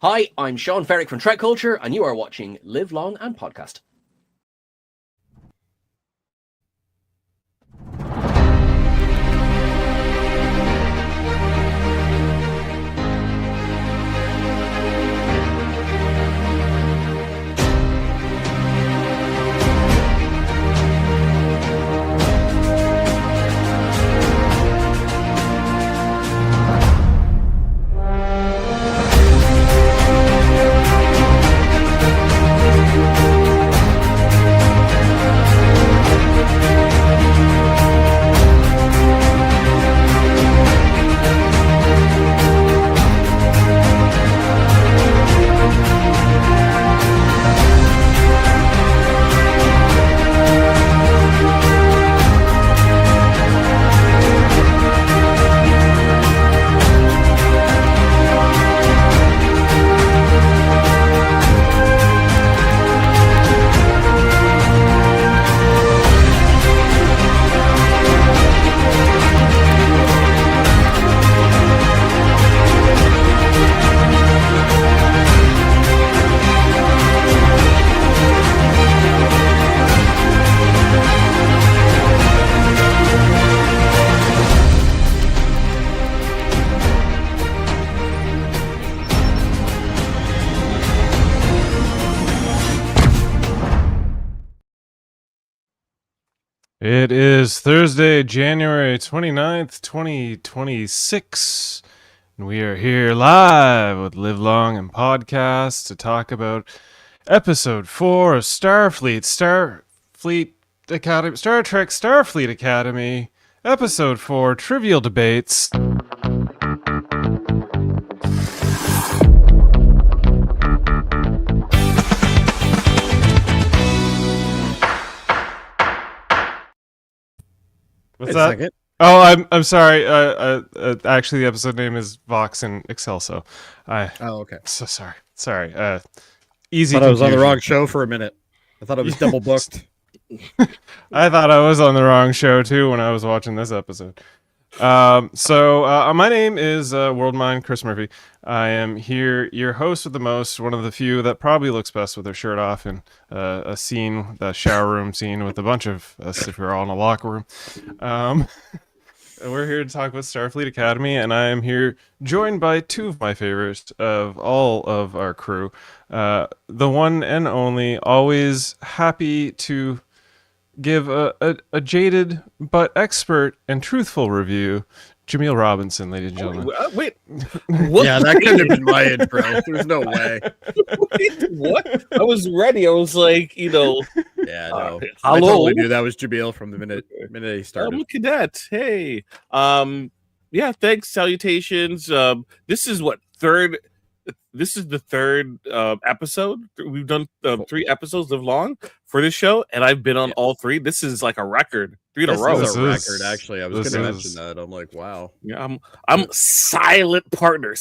Hi, I'm Sean Ferrick from Trek Culture, and you are watching Live Long and Podcast. It is Thursday, January 29th, 2026, and we are here live with Live Long and Podcast to talk about Episode 4 of Starfleet Academy, Star Trek Starfleet Academy, Episode 4, Trivial Debates. What's that? Second. Oh, I'm sorry. Actually, the episode name is Vox and Excelso. Oh, okay. So sorry. Sorry. Easy. I thought I was on the confusion. wrong show for a minute. I thought it was double booked. I thought I was on the wrong show too when I was watching this episode. My name is Worldmind, Chris Murphy. I am here, your host with the most, one of the few that probably looks best with their shirt off in a scene, the shower room scene with a bunch of us if we're all in a locker room. And we're here to talk about Starfleet Academy, and I am here joined by two of my favorites of all of our crew. The one and only, always happy to give a jaded but expert and truthful review, Jaemeel Robinson, ladies and gentlemen. Wait, what? Yeah, that couldn't have been my intro. There's no way. Wait, what? I was ready. I was like, Yeah, no. I hello? totally knew that was Jaemeel from the minute he started. I'm a cadet. Hey, yeah. Thanks. Salutations. This is what third. This is the third episode. We've done 3 episodes of long for this show, and I've been on all 3. This is like a record, 3 in a row. This is a This record, is- actually. I was this going to is- mention that. I'm like, wow. Yeah, I'm silent partner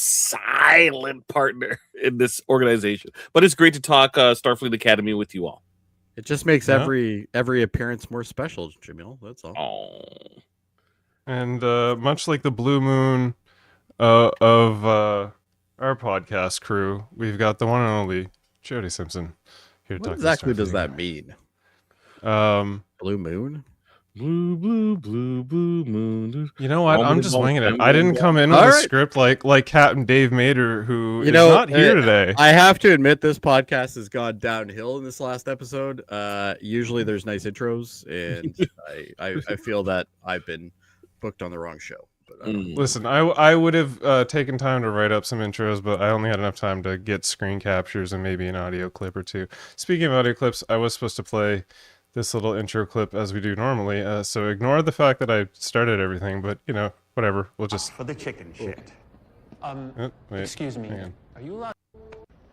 in this organization. But it's great to talk Starfleet Academy with you all. It just makes Yeah. every appearance more special, Jaemeel. That's all. Oh, And much like the blue moon of our podcast crew, we've got the one and only Jody Simpson here to What talk exactly about does Starfleet. that mean? Blue moon? blue moon. You know what? I'm just winging it. I didn't come in with All a right. script like Captain Dave Mater, who is know, not here today. I have to admit, this podcast has gone downhill in this last episode. Usually there's nice intros, and I feel that I've been booked on the wrong show. But Listen, I would have taken time to write up some intros, but I only had enough time to get screen captures and maybe an audio clip or two. Speaking of audio clips, I was supposed to play this little intro clip as we do normally, so ignore the fact that I started everything, but, you know, whatever. We'll just... For the chicken shit. Oh, wait, Excuse me. hang on. Are you allowed?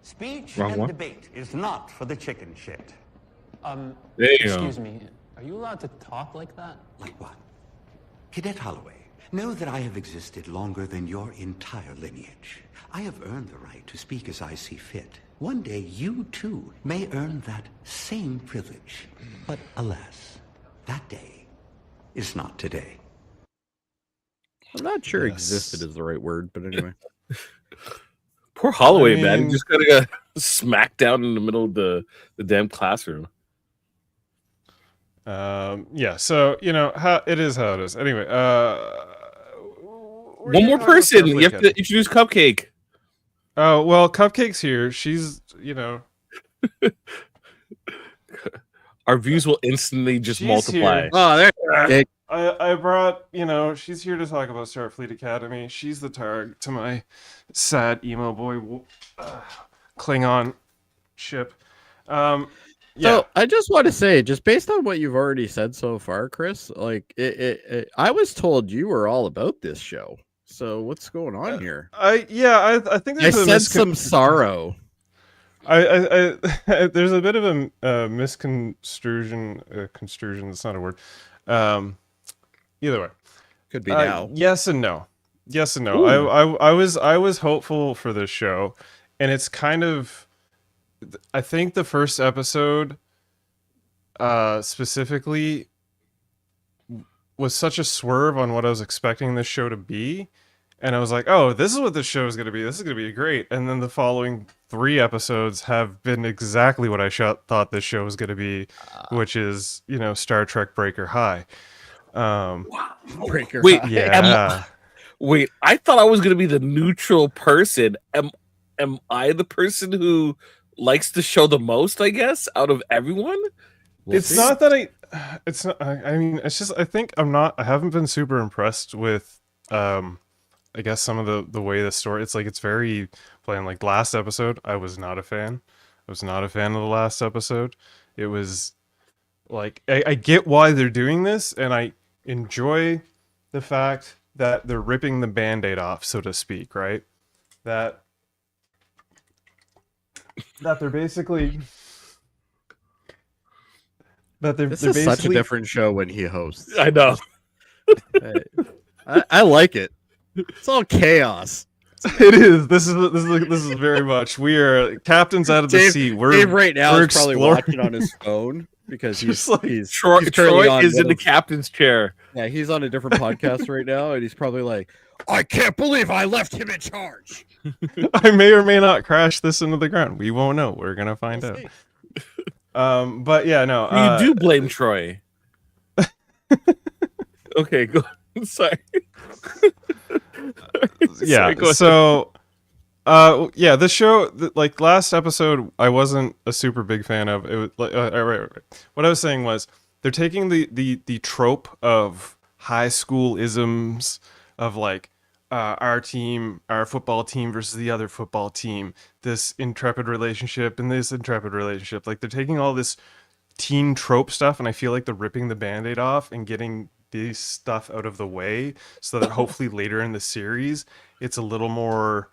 Speech Wrong and one. debate is not for the chicken shit. There you go. Excuse me, are you allowed to talk like that? Like what? Cadet Holloway, know that I have existed longer than your entire lineage. I have earned the right to speak as I see fit. One day you too may earn that same privilege. But alas, that day is not today. I'm not sure Yes. existed is the right word, but anyway. Poor Holloway, I man. mean- He just kind of got smacked down in the middle of the damn classroom. Yeah, so how it is. Anyway, One more person. You have to introduce Cupcake. Oh well, Cupcake's here. She's Our views will instantly just She's multiply. here. Oh, there. Okay. I brought she's here to talk about Starfleet Academy. She's the target to my sad emo boy Klingon ship. Yeah. So I just want to say, just based on what you've already said so far, Chris, like I was told you were all about this show. So what's going on here? I think I there's a sense some sorrow. I there's a bit of a misconstruction. Construction. That's not a word. Either way, Could be now. yes and no. Yes and no. I was hopeful for this show, and it's kind of. I think the first episode, specifically, was such a swerve on what I was expecting this show to be. And I was like, oh, this is what this show is going to be. This is going to be great. And then the following 3 episodes have been exactly what I thought this show was going to be, which is, Star Trek Breaker High. Breaker. Wait, High. Yeah. Wait, I thought I was going to be the neutral person. Am I the person who likes the show the most, I guess, out of everyone? It's not that it's not, I mean, it's just, I think I haven't been super impressed with, I guess some of the way the story, it's very plain. Like last episode, I was not a fan. I was not a fan of the last episode. It was like, I get why they're doing this, and I enjoy the fact that they're ripping the Band-Aid off, so to speak, right? That they're basically... This is such a different show when he hosts. I know. I like it. It's all chaos. It is. This is very much. We are captains out of the sea. Dave right now we're is probably exploring. watching on his phone because he's Troy currently on is in one the of- captain's chair. Yeah, he's on a different podcast right now, and he's probably like, "I can't believe I left him in charge." I may or may not crash this into the ground. We won't know. We're gonna find out. But yeah, no. You do blame Troy. Okay, go. Sorry. Yeah. Sorry, go ahead. So, yeah, the show, like last episode, I wasn't a super big fan of. It was like, right. What I was saying was they're taking the trope of high school isms of like our football team versus the other football team, this intrepid relationship and this intrepid relationship. Like they're taking all this teen trope stuff, and I feel like they're ripping the Band-Aid off and getting this stuff out of the way so that hopefully later in the series it's a little more,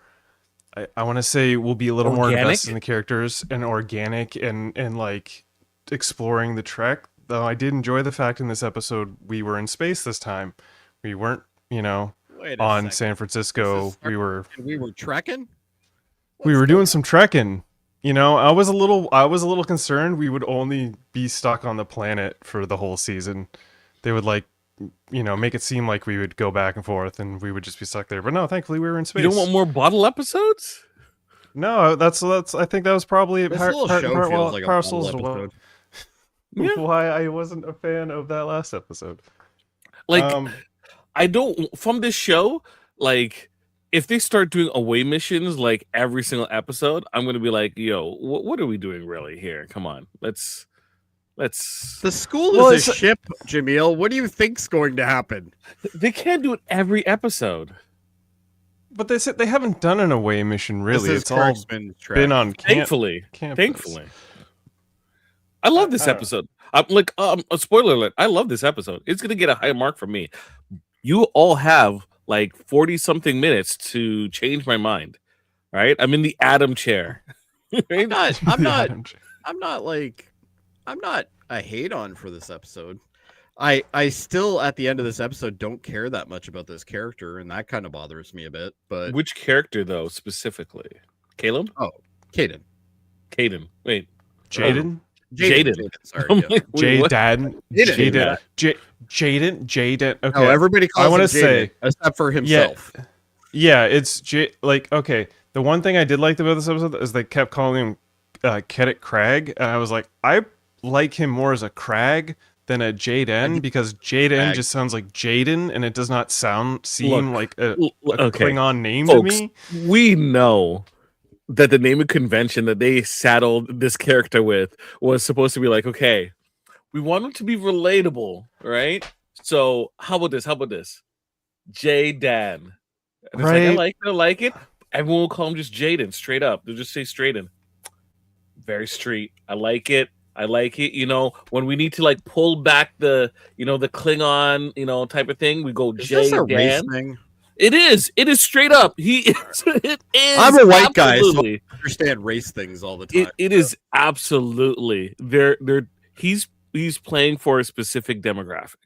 I want to say, we'll be a little more invested in the characters and organic and like exploring the Trek. Though I did enjoy the fact in this episode we were in space this time. We weren't, Wait a on second. San Francisco. We were trekking. doing some trekking. I was a little concerned we would only be stuck on the planet for the whole season. They would make it seem like we would go back and forth and we would just be stuck there. But no, thankfully we were in space. You don't want more bottle episodes? No, that's I think that was probably This little show feels like a parcels bottle episode. why I wasn't a fan of that last episode. Like, I don't, from this show, like, if they start doing away missions like every single episode, I'm going to be like, yo, what are we doing really here? Come on. Let's. The school is a ship, Jaemeel. What do you think's going to happen? They can't do it every episode. But they said they haven't done an away mission really. This is It's all Kirkman's Trek. been on Thankfully. campus. Thankfully. I love this episode. I'm like, a spoiler alert. I love this episode. It's going to get a high mark from me. You all have like 40 something minutes to change my mind. Right? I'm in the Adam chair. I'm not a hate on for this episode. I still at the end of this episode don't care that much about this character, and that kind of bothers me a bit. But Which character though specifically? Caleb? Oh, Caden. Wait. Jaden? Jaden. Sorry. I'm Yeah. like, wait, what? Jaden. Okay. No, everybody calls I wanna him Jaden, say- except for himself. Yeah, it's like okay. The one thing I did like about this episode is they kept calling him Cadet Crag, and I was like, I like him more as a Crag than a Jaden because Jaden Crag. just sounds like Jaden, and it does not seem like a okay, Klingon name folks, to me. we know that the naming convention that they saddled this character with was supposed to be like, okay, we want him to be relatable, right? So how about this? Jaden. And it's Right. like, I like it. Everyone will call him just Jaden, straight up. They'll just say Straighten. Very street. I like it. You know, when we need to like pull back the, you know, the Klingon, you know, type of thing, we go Is this a race Jaden. thing? It is straight up. He is. It is. I'm a white guy, so absolutely. I understand race things all the time. It is absolutely. He's playing for a specific demographic.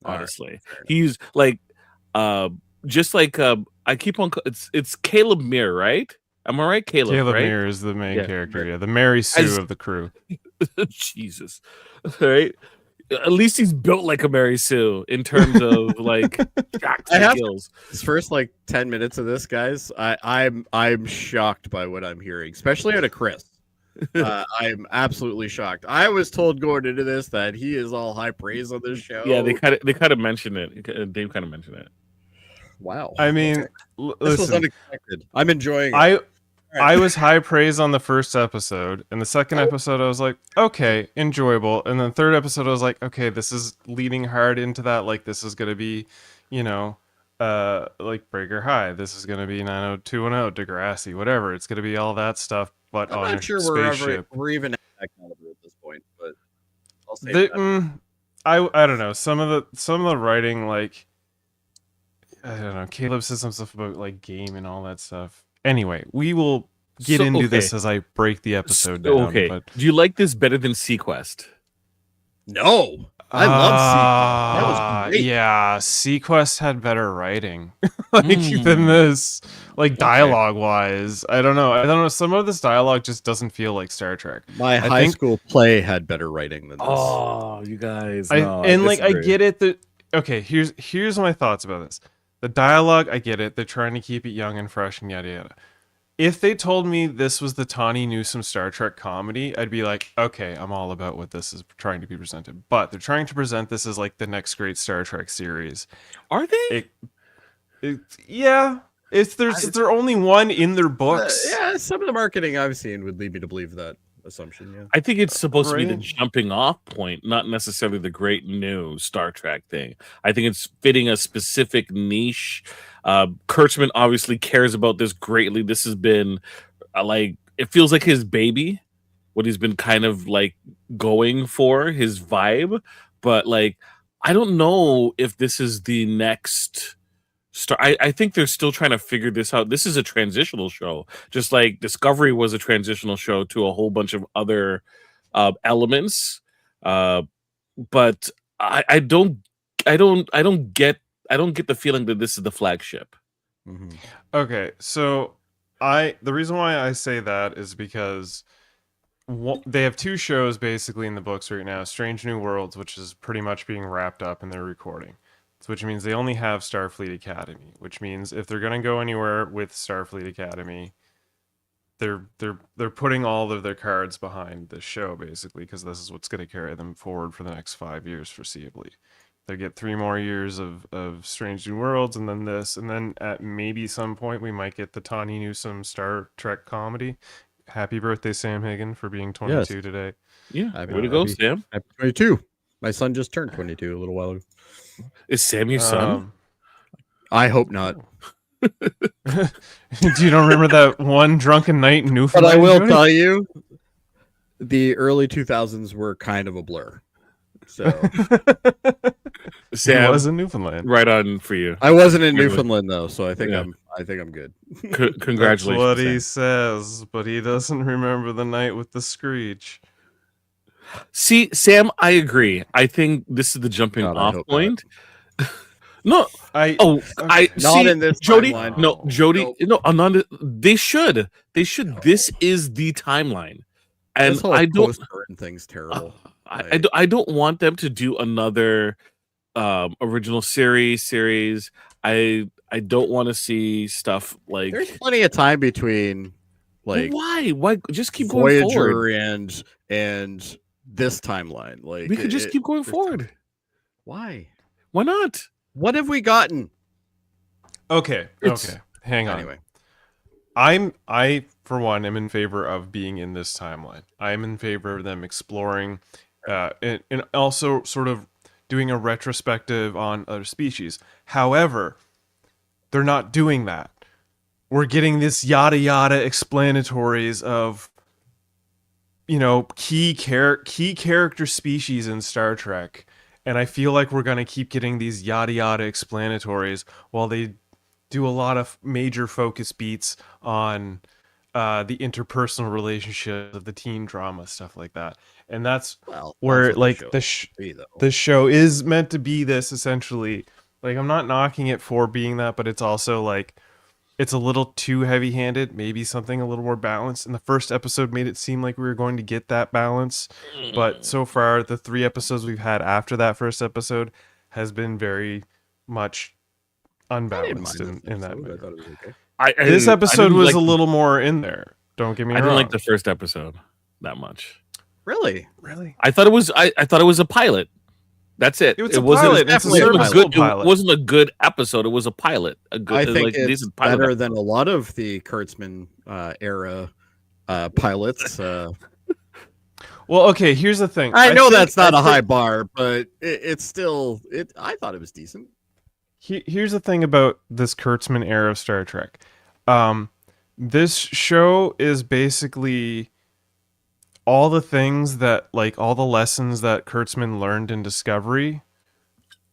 Honestly, he's like, just like I keep on. It's Caleb Mir, right? Am I right? Caleb right? Mir is the main Yeah. character. Yeah, the Mary Sue of the crew. Jesus, right? At least he's built like a Mary Sue in terms of like skills. This first like 10 minutes of this, guys, I'm shocked by what I'm hearing, especially out of Chris. I'm absolutely shocked. I was told going into this that he is all high praise on this show. Yeah, they kind of mentioned it. Dave kind of mentioned it. Wow. I mean, this was listen, unexpected. I'm enjoying it. I was high praise on the first episode, and the second episode I was like, okay, enjoyable, and then the third episode I was like, okay, this is leading hard into that, like this is gonna be, you know, like Breaker High, this is gonna be 90210, Degrassi, whatever, it's gonna be all that stuff, but I'm on not a sure spaceship. we're even at that caliber at this point, but I'll say that. I don't know, some of the writing, like I don't know, Caleb says some stuff about like game and all that stuff. Anyway, we will get into this as I break the episode down. Okay. But... Do you like this better than Sequest? No. I love Sequest. That was great. Yeah, Sequest had better writing than this. Like dialogue wise. I don't know. Some of this dialogue just doesn't feel like Star Trek. My high school play had better writing than this. Oh, you guys. I get it that okay, here's my thoughts about this. The dialogue, I get it. They're trying to keep it young and fresh and yada yada. If they told me this was the Tawny Newsome Star Trek comedy, I'd be like, okay, I'm all about what this is trying to be presented. But they're trying to present this as like the next great Star Trek series. Are they? Yeah. They're only one in their books. Yeah, some of the marketing I've seen would lead me to believe that assumption. Yeah, I think it's supposed to be the jumping off point, not necessarily the great new Star Trek thing. I think it's fitting a specific niche. Kurtzman obviously cares about this greatly. This has been like, it feels like his baby, what he's been kind of like going for, his vibe. But like, I don't know if this is the next Star. I think they're still trying to figure this out. This is a transitional show, just like Discovery was a transitional show to a whole bunch of other elements. But I don't get the feeling that this is the flagship. Mm-hmm. Okay, so the reason why I say that is because they have two shows basically in the books right now: Strange New Worlds, which is pretty much being wrapped up and they're recording. Which means they only have Starfleet Academy, which means if they're going to go anywhere with Starfleet Academy, they're putting all of their cards behind this show, basically, because this is what's going to carry them forward for the next 5 years, foreseeably. They get 3 more years of Strange New Worlds, and then this, and then at maybe some point we might get the Tawny Newsome Star Trek comedy. Happy birthday, Sam Hagen, for being 22 today. Yeah, way to go, Sam. Happy 22. My son just turned 22 a little while ago. Is Sam your son? I hope not. Do you don't remember that one drunken night in Newfoundland? But I will tell you, the early 2000s were kind of a blur. So Sam was in Newfoundland. Right on for you. I wasn't in Newfoundland though, so I think I'm good. Congratulations. That's what he Sam. says, but he doesn't remember the night with the screech. See, Sam, I agree. I think this is the jumping off point. No, not see, in this Jody. timeline. No, Jody. No, I'm not. They should. This is the timeline, and this whole I don't. post-current thing's terrible. I don't want them to do another original series. I I don't want to see stuff like. There's plenty of time between, like, why? Why just keep going forward? Voyager and this timeline. Like, We could just keep going forward. Why? Why not? What have we gotten? Okay. It's- Okay. Hang on. Anyway, I for one am in favor of being in this timeline. I'm in favor of them exploring and also sort of doing a retrospective on other species. However, they're not doing that. We're getting this yada yada explanatories of, you know, key character species in Star Trek, and I feel like we're gonna keep getting these yada yada explanatories while they do a lot of major focus beats on the interpersonal relationships of the teen drama, stuff like that. And that's where that's what like the the show is meant to be this, essentially. Like, I'm not knocking it for being that, but it's also like it's a little too heavy-handed, maybe something a little more balanced. And the first episode made it seem like we were going to get that balance, but so far the 3 episodes we've had after that first episode has been very much unbalanced in that way. I thought it was okay. This episode was like, a little more in there. Don't get me wrong. I didn't like the first episode that much. Really? I thought it was a pilot. That's it. It was a wasn't pilot. It's a definitely a serviceable good. pilot. It wasn't a good episode. It was a pilot. A good. I think like, it's decent pilot better episode. than a lot of the Kurtzman era pilots. Well, okay, here's the thing. I know think- that's not I a think- high bar, but it's still. I thought it was decent. Here's the thing about this Kurtzman era of Star Trek. This show is basically all the things that, like, all the lessons that Kurtzman learned in Discovery,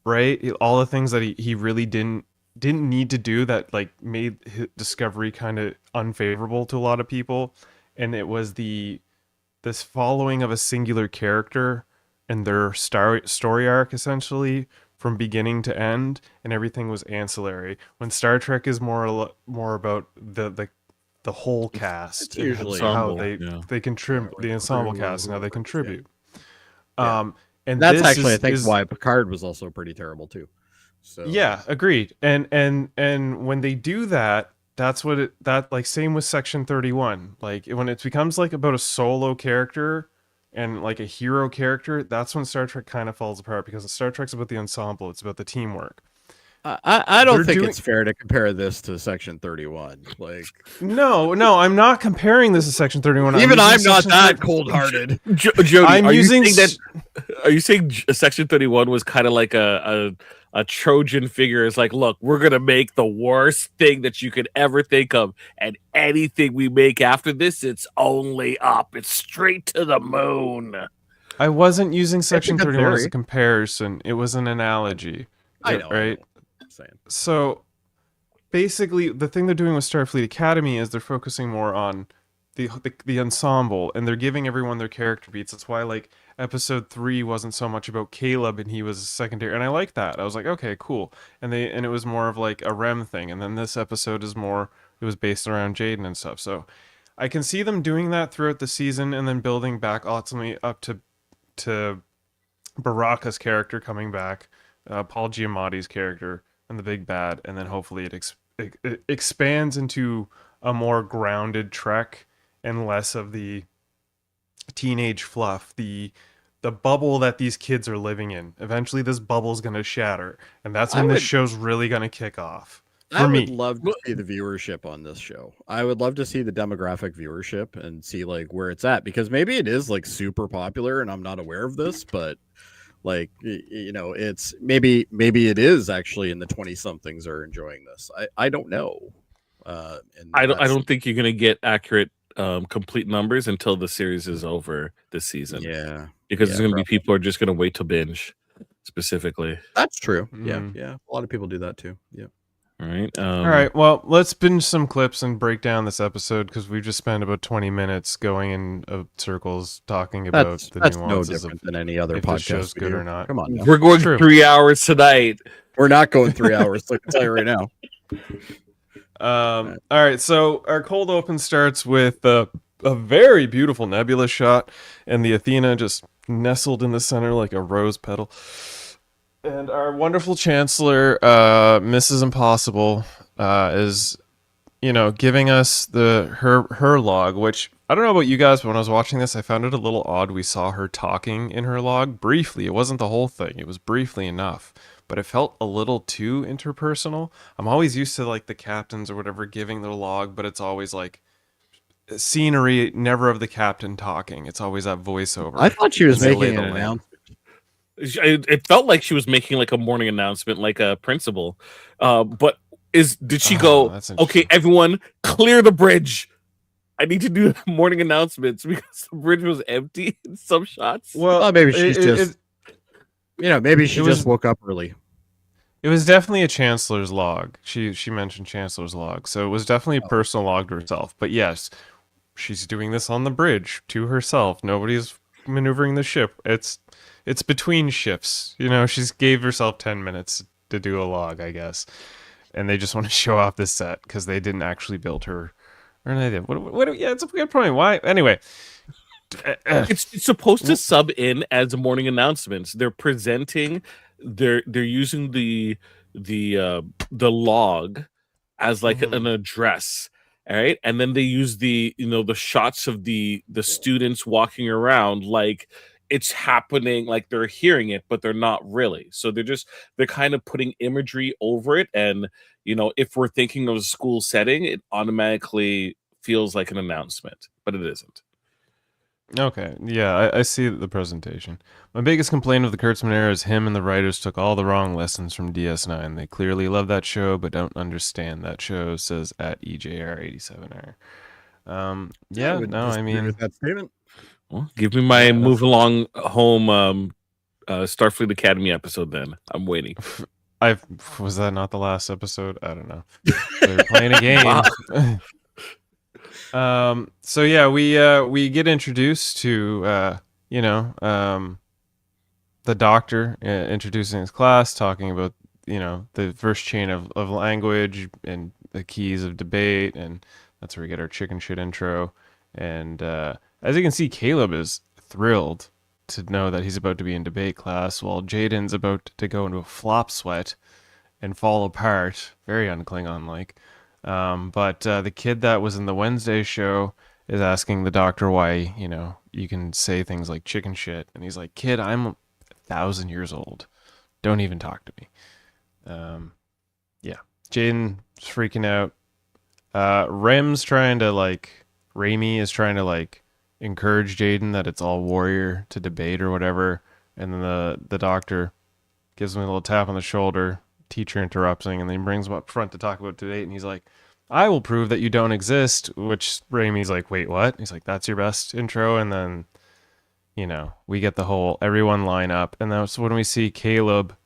right? All the things that he really didn't need to do that, like, made Discovery kind of unfavorable to a lot of people. And it was this following of a singular character and their story arc, essentially, from beginning to end, and everything was ancillary. When Star Trek is more about the whole cast, It's usually how ensemble, they contribute, the ensemble cast, and how they contribute. And That's this actually, is, I think, is, why Picard was also pretty terrible too. So yeah, agreed. And when they do that, that's what like, same with Section 31. Like, when it becomes like about a solo character and like a hero character, that's when Star Trek kind of falls apart, because Star Trek's about the ensemble, it's about the teamwork. I don't They're think doing- it's fair to compare this to Section 31. Like, No, I'm not comparing this to Section 31. even I'm using not Section that 30 Jody, cold-hearted. I'm using are you saying Section 31 was kind of like a Trojan figure? It's like, look, we're gonna make the worst thing that you could ever think of, and anything we make after this, it's only up. It's straight to the moon. I wasn't using Section good 31 as theory. a comparison. It was an analogy. I know, right? I'm saying. So basically, the thing they're doing with Starfleet Academy is they're focusing more on the ensemble, and they're giving everyone their character beats. That's why, like, episode 3 wasn't so much about Caleb and he was secondary, and I like that. I was like, okay, cool. And it was more of like a REM thing, and then this episode is more, it was based around Jaden and stuff. So I can see them doing that throughout the season, and then building back ultimately up to Baraka's character coming back, Paul Giamatti's character, and the big bad, and then hopefully it expands into a more grounded Trek and less of the teenage fluff, the bubble that these kids are living in. Eventually this bubble's going to shatter, and that's when this show's really going to kick off. I For me. would love to see the viewership on this show. I would love to see the demographic viewership and see, like, where it's at, because maybe it is, like, super popular and I'm not aware of this, but, like, you know, it's maybe it is actually in the 20 somethings are enjoying this. I don't know. And I that's- don't think you're gonna get accurate, complete numbers until the series is over this season. Yeah, because yeah, there's gonna be people who are just gonna wait to binge, specifically. that's true. Mm. Yeah. A lot of people do that too. Yeah. All right. All right, well, let's binge some clips and break down this episode, because we've just spent about 20 minutes going in circles talking about the That's no nuances of different than any other if the podcast. show's we good do. or not. Come on, now. We're going True. 3 hours tonight. We're not going 3 hours. I can tell you right now. All right, so our cold open starts with a very beautiful nebula shot, and the Athena just nestled in the center like a rose petal. And our wonderful Chancellor, Mrs. Impossible, is, giving us her log, which I don't know about you guys, but when I was watching this, I found it a little odd. We saw her talking in her log briefly. It wasn't the whole thing. It was briefly enough, but it felt a little too interpersonal. I'm always used to like the captains or whatever giving their log, but it's always like scenery, never of the captain talking. It's always that voiceover. I thought she was And they lay making the an land. announcement. It felt like she was making like a morning announcement, like a principal. But did she go, that's okay, interesting. everyone, clear the bridge? I need to do morning announcements because the bridge was empty in some shots. Well, Maybe she's maybe she it just was- woke up early. It was definitely a Chancellor's log. She mentioned Chancellor's log, so it was definitely a personal log to herself. But yes, she's doing this on the bridge to herself. Nobody's maneuvering the ship. It's between shifts. She's gave herself 10 minutes to do a log, I guess. And they just want to show off this set because they didn't actually build her. Or they did. Yeah, it's a good point. Why? Anyway. It's supposed to sub in as morning announcements. They're presenting, they're using the log as like an address, all right, and then they use the shots of the students walking around like it's happening, like they're hearing it, but they're not really. So they're kind of putting imagery over it, and if we're thinking of a school setting, it automatically feels like an announcement, but it isn't. Okay, yeah, I see the presentation. My biggest complaint of the Kurtzman era is him and the writers took all the wrong lessons from DS9. They clearly love that show, but don't understand that show, says at EJR87R. With that statement. Well, give me my move along home Starfleet Academy episode then. I'm waiting. Was that not the last episode? I don't know. They're playing a game. So yeah, we get introduced to the doctor introducing his class, talking about the first chain of language and the keys of debate, and that's where we get our chicken shit intro. And as you can see, Caleb is thrilled to know that he's about to be in debate class, while Jaden's about to go into a flop sweat and fall apart, very un-Klingon like. But the kid that was in the Wednesday show is asking the doctor why, you can say things like chicken shit. And he's like, kid, I'm 1,000 years old. Don't even talk to me. Yeah. Jaden's freaking out. Raimi is trying to encourage Jaden that it's all warrior to debate or whatever. And then the doctor gives him a little tap on the shoulder. Teacher interrupts him, and then he brings him up front to talk about debate, and he's like, I will prove that you don't exist, which Raimi's like, wait, what? He's like, that's your best intro, and then, we get the whole everyone line up, and that's when we see Caleb,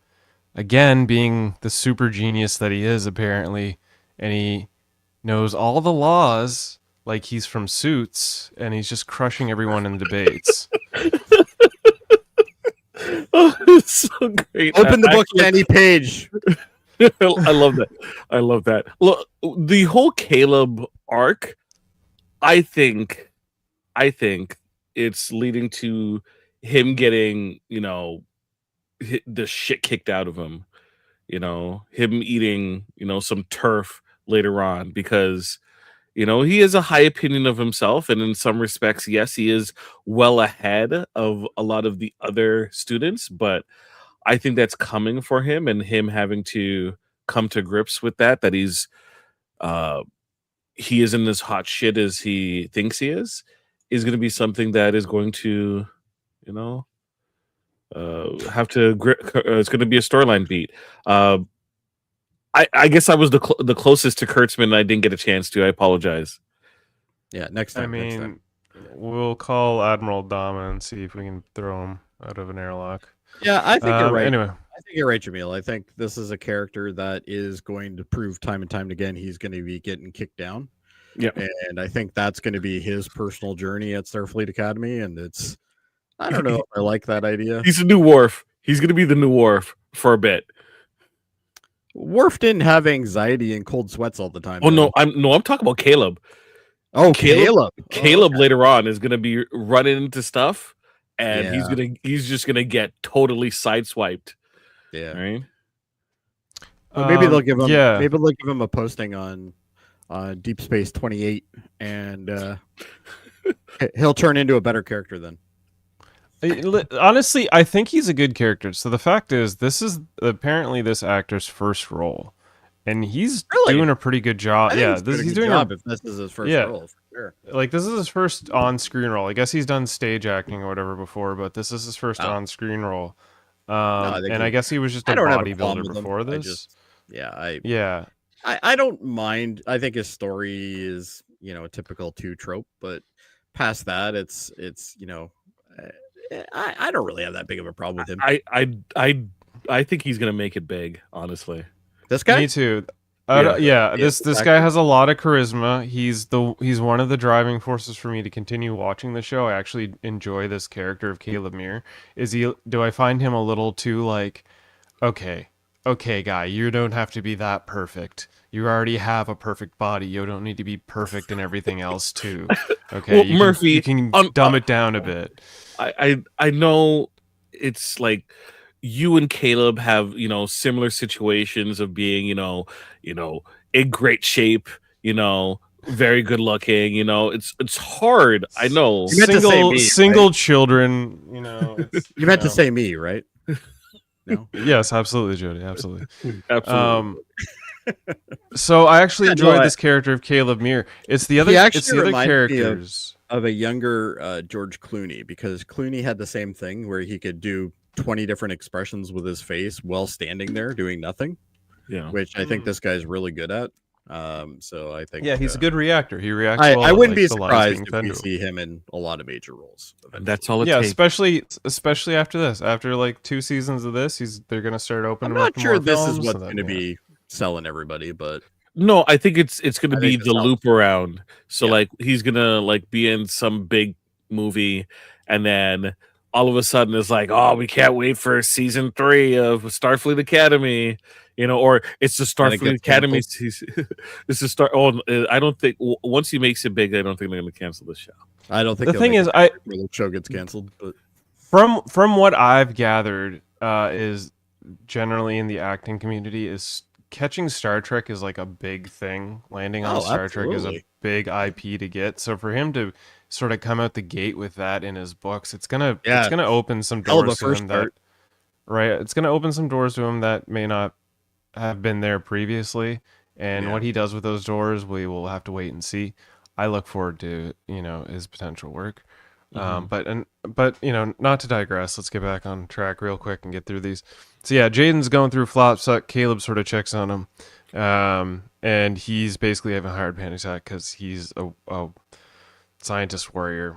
again, being the super genius that he is, apparently, and he knows all the laws like he's from Suits, and he's just crushing everyone in debates. Oh, it's so great. Open the book to any page. I love that. I love that. Look, the whole Caleb arc, I think it's leading to him getting, the shit kicked out of him. Him eating, some turf later on, because he has a high opinion of himself, and in some respects, yes, he is well ahead of a lot of the other students, but I think that's coming for him, and him having to come to grips with that he isn't as hot shit as he thinks he is going to be something that is going to, have to it's going to be a storyline beat. I guess I was the closest to Kurtzman, and I didn't get a chance to. I apologize. Yeah, next time. next time. We'll call Admiral Dama and see if we can throw him out of an airlock. Yeah, I think you're right. Anyway, I think you're right, Jaemeel. I think this is a character that is going to prove time and time again he's going to be getting kicked down. Yeah, and I think that's going to be his personal journey at Starfleet Academy, and I don't know if I like that idea. He's a new Worf. He's going to be the new Worf for a bit. Worf didn't have anxiety and cold sweats all the time. Oh no, I'm talking about Caleb. Oh, Caleb okay. later on is going to be running into stuff, and Yeah. he's just going to get totally sideswiped. Yeah. right? Well, maybe they'll give him. Yeah. Maybe they'll give him a posting on Deep Space 28, and he'll turn into a better character then. Honestly, I think he's a good character. So the fact is, this is apparently this actor's first role, and he's Really? doing a pretty good job. I think Yeah, he's doing a he's good doing job if this is his first Yeah. role for sure. like this is his first on-screen role. I guess he's done stage acting or whatever before, but this is his first Oh. on-screen role. I think And I guess he was just a I don't have a problem bodybuilder with him. before I this. just- Yeah. I don't mind. I think his story is a typical 2 trope, but past that, it's I don't really have that big of a problem with him. I think he's gonna make it big. Honestly, This guy, Me too. Yeah. This Exactly. guy has a lot of charisma. He's one of the driving forces for me to continue watching the show. I actually enjoy this character of Caleb Muir. Do I find him a little too like, okay, guy, you don't have to be that perfect. You already have a perfect body. You don't need to be perfect in everything else too. Okay, Well, Murphy, you can dumb it down a bit. I know it's like you and Caleb have similar situations of being in great shape, very good looking. It's hard. I know. You meant to say me, Single children. you meant to say me, right? No. Yes, absolutely, Jody. Absolutely. Absolutely. So I actually Yeah, enjoyed no, this character of Caleb Muir. It's the other. He It's actually the other reminds me of- characters. Of a younger George Clooney, because Clooney had the same thing where he could do 20 different expressions with his face while standing there doing nothing, Yeah. which I think this guy's really good at. So I think Yeah, he's a good reactor. He reacts I, well. I at, wouldn't like, be the lines surprised being if fed we to him. see him in a lot of major roles. And that's all it Yeah, takes. especially after this. After like 2 seasons of this, they're gonna start I'm opening. not up sure more this is films, what's and then, going to yeah. be selling everybody, but No, I think it's going I to be think the it's all- loop around. So Yeah. like he's gonna like be in some big movie, and then all of a sudden it's like, oh, we can't wait for season 3 of Starfleet Academy, or it's the And it Starfleet gets Academy canceled. season. This is start. Oh, I don't think once he makes it big, I don't think they're going to cancel the show. I don't think The he'll thing make is, it I where the show gets canceled. But from what I've gathered, is generally in the acting community is catching Star Trek is like a big thing. Landing on Oh, Star Trek is a absolutely. big IP to get. So for him to sort of come out the gate with that in his books, it's gonna Yeah. open some Hell of a doors to first him part. right. It's gonna open some doors to him that may not have been there previously. And Yeah. what he does with those doors, we will have to wait and see. I look forward to his potential work. But not to digress. Let's get back on track real quick and get through these. So yeah, Jaden's going through flop suck. Caleb sort of checks on him, and he's basically having a hard panic attack because he's a scientist warrior,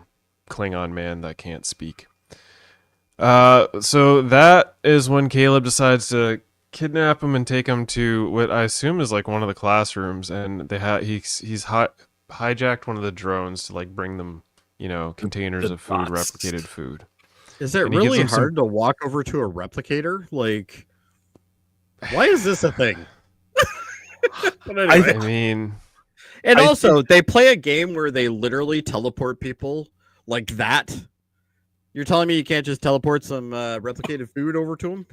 Klingon man that can't speak. So that is when Caleb decides to kidnap him and take him to what I assume is like one of the classrooms, and he's hijacked one of the drones to like bring them containers The of food, dots. replicated food. is it And he gives really him some- hard to walk over to a replicator? Like, why is this a thing? But anyway. I mean, And I also, they play a game where they literally teleport people like that. You're telling me you can't just teleport some replicated food over to them?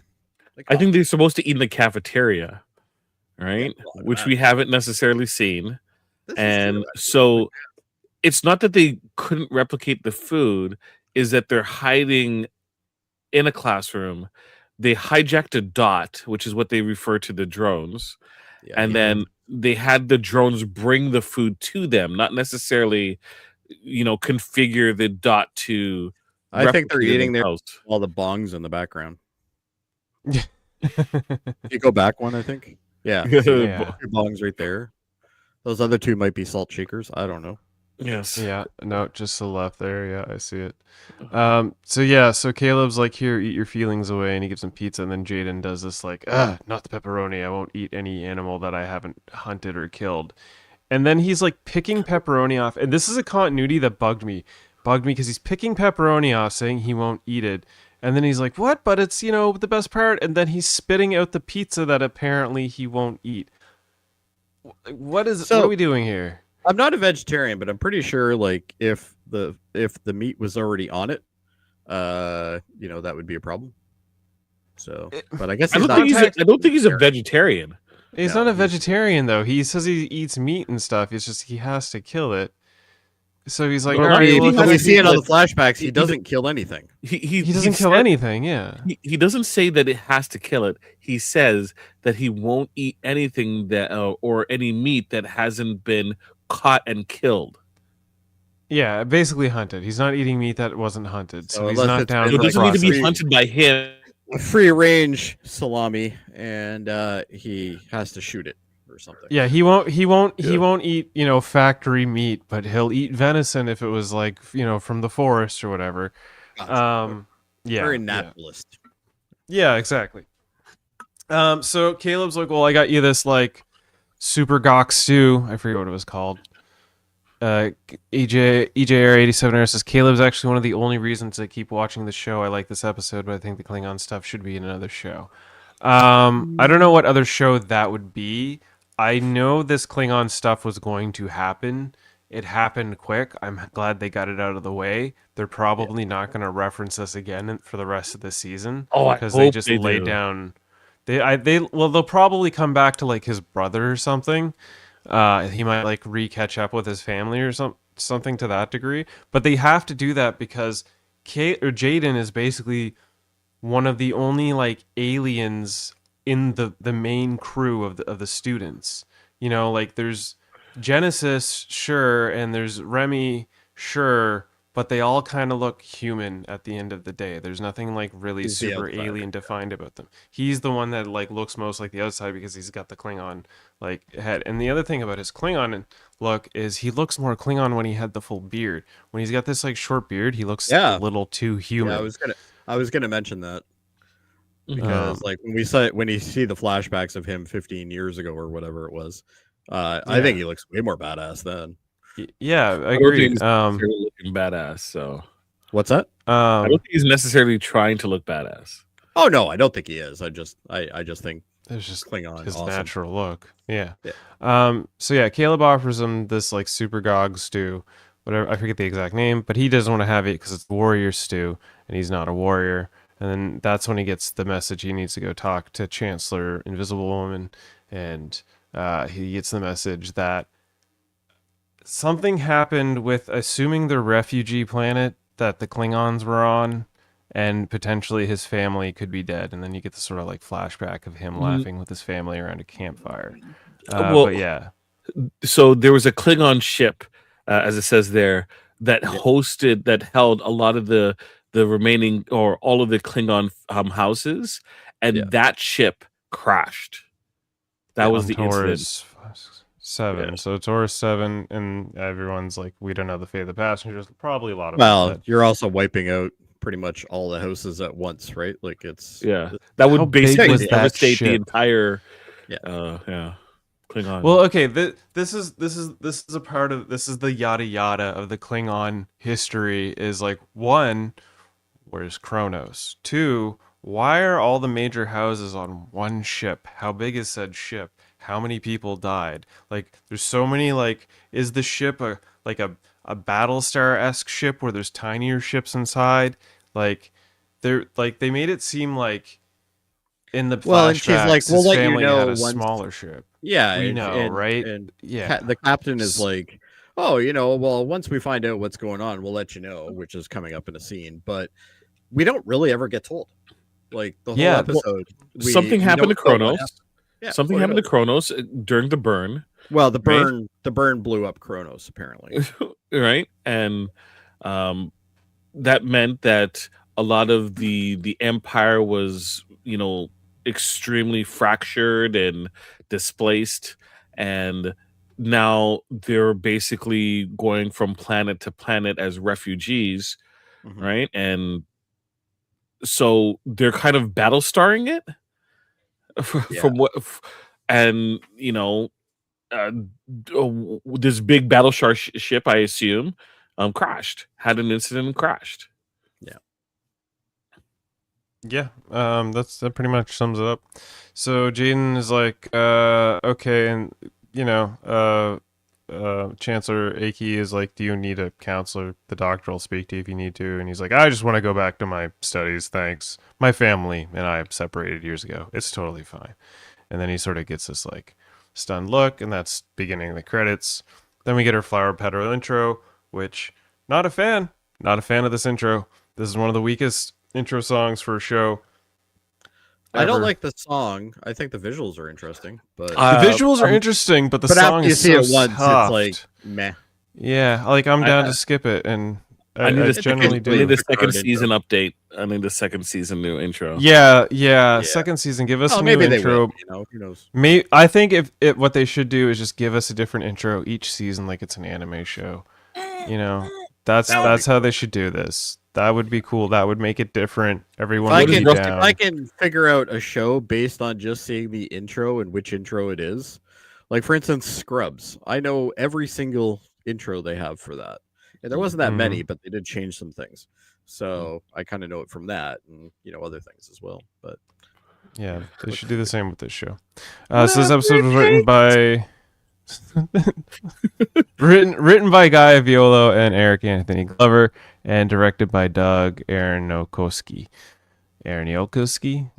Like, I think they're supposed to eat in the cafeteria, right? well, Which that- we haven't necessarily seen. this is And true, so it's not that they couldn't replicate the food, is that they're hiding in a classroom. They hijacked a dot, which is what they refer to the drones, Yeah, and then they had the drones bring the food to them, not necessarily, configure the dot to. I think they're replicate it eating their themselves. all the bongs in the background. You go back one, I think. Yeah, Yeah. two bongs right there. Those other two might be salt shakers. I don't know. Yes. yeah, no, just to the left there. Yeah, I see it. So Caleb's like, here, eat your feelings away, and he gives him pizza, and then Jaden does this like, not the pepperoni. I won't eat any animal that I haven't hunted or killed. And then he's like picking pepperoni off, and this is a continuity that bugged me because he's picking pepperoni off, saying he won't eat it. And then he's like, what? But it's, the best part. And then he's spitting out the pizza that apparently he won't eat. What are we doing here? I'm not a vegetarian, but I'm pretty sure like if the meat was already on it, that would be a problem. So, but I guess I he's don't not. think he's a vegetarian. He's No, not a vegetarian though. He says he eats meat and stuff. It's just he has to kill it. So he's like, Well, all right, well, But we if see it on the but flashbacks. He he doesn't kill anything. he doesn't kill anything. Yeah. He doesn't say that it has to kill it. He says that he won't eat anything that or any meat that hasn't been caught and killed. Yeah, basically hunted. He's not eating meat that wasn't hunted, so So he's unless not it's down been, for It the doesn't need to be process. hunted by him. Free range salami, and he has to shoot it or something. Yeah, he won't eat, factory meat, but he'll eat venison if it was like, from the forest or whatever. Gotcha. Yeah. Very yeah. naturalist. Yeah, exactly. So Caleb's like, well, I got you this like super gawk stew. I forget what it was called. EJR87 says Caleb's actually one of the only reasons I keep watching the show. I like this episode, but I think the Klingon stuff should be in another show. I don't know what other show that would be. I know this Klingon stuff was going to happen. It happened quick. I'm glad they got it out of the way. They're probably not going to reference this again for the rest of the season. Oh, I because they hope just they laid do. down. They'll probably come back to like his brother or something. He might like catch up with his family or something to that degree. But they have to do that because Jaden is basically one of the only like aliens in the main crew of the students. Like there's Genesis, sure, and there's Remy, sure, but they all kind of look human at the end of the day. There's nothing like really He's the super outsider. alien defined about them. He's the one that like looks most like the outside because he's got the Klingon like head. And the other thing about his Klingon look is he looks more Klingon when he had the full beard. When he's got this like short beard, he looks a little too human. Yeah, I was gonna mention that because like when you see the flashbacks of him 15 years ago or whatever it was, I think he looks way more badass then. Yeah, I don't think agreed. he's necessarily looking badass. So What's that? I don't think he's necessarily trying to look badass. Oh no, I don't think he is. I just think there's just Klingon his awesome. natural look. Yeah. Yeah. So yeah, Caleb offers him this like super gog stew, whatever. I forget the exact name, but he doesn't want to have it because it's warrior stew, and he's not a warrior. And then that's when he gets the message he needs to go talk to Chancellor Invisible Woman, and he gets the message that something happened with assuming the refugee planet that the Klingons were on, and potentially his family could be dead. And then you get the sort of like flashback of him laughing with his family around a campfire. But yeah. So there was a Klingon ship, as it says there, that held a lot of the remaining or all of the Klingon houses, and that ship crashed. That was the incident. 7. Yeah. So Taurus 7, and everyone's like, we don't know the fate of the passengers. Probably a lot of Well, you're also wiping out pretty much all the houses at once, right? Like it's that How would big basically was that devastate the ship? entire Yeah. Klingon. Well, okay, this is a part of this is the yada yada of the Klingon history. Is like, 1, where's Kronos? 2, why are all the major houses on one ship? How big is said ship? How many people died? Like, there's so many. Like, is the ship a Battlestar-esque ship where there's tinier ships inside? Like, they made it seem like in the Well, and she's flashbacks, like, we'll his let you family know had a once- smaller ship. Yeah, We know, right? And Yeah. the captain is like, oh, well, once we find out what's going on, we'll let you know, which is coming up in a scene. But we don't really ever get told. Like the whole episode, something we happened to don't know what Kronos. happened. Yeah, Something happened to Kronos during the burn, Well, the burn blew up Kronos apparently. right? And that meant that a lot of the empire was, extremely fractured and displaced, and now they're basically going from planet to planet as refugees, Mhm. right? And so they're kind of battle starring it from what, and this big battlestar ship, I assume, crashed, had an incident and crashed. Yeah, that pretty much sums it up. So Jaden is like, okay, and Chancellor Aki is like, do you need a counselor? The doctor will speak to you if you need to. And he's like, I just want to go back to my studies. Thanks. My family and I separated years ago. It's totally fine. And then he sort of gets this like stunned look, and that's beginning the credits. Then we get our flower petal intro, which not a fan of this intro. This is one of the weakest intro songs for a show. I don't ever. like the song. I think the visuals are interesting, but The visuals are interesting, but the but song after you is see so it once, soft. it's like meh. Yeah, like I'm down to skip it, and I need generally I do. need a second Regarded, season update. I need a second season new intro. Yeah. Second season, give us Oh, a new maybe they intro. will. You know, who knows? I think what they should do is just give us a different intro each season, like it's an anime show. You know, that's how they should do this. That would be cool. That would make it different. Everyone would be If down. I can figure out a show based on just seeing the intro and which intro it is, like for instance, Scrubs. I know every single intro they have for that, and there wasn't that many, but they did change some things. So I kind of know it from that, and other things as well. But Yeah, they should do the same with this show. So this episode was written by written by Guy Violo and Eric Anthony Glover, and directed by Doug Aronofsky. Aronofsky?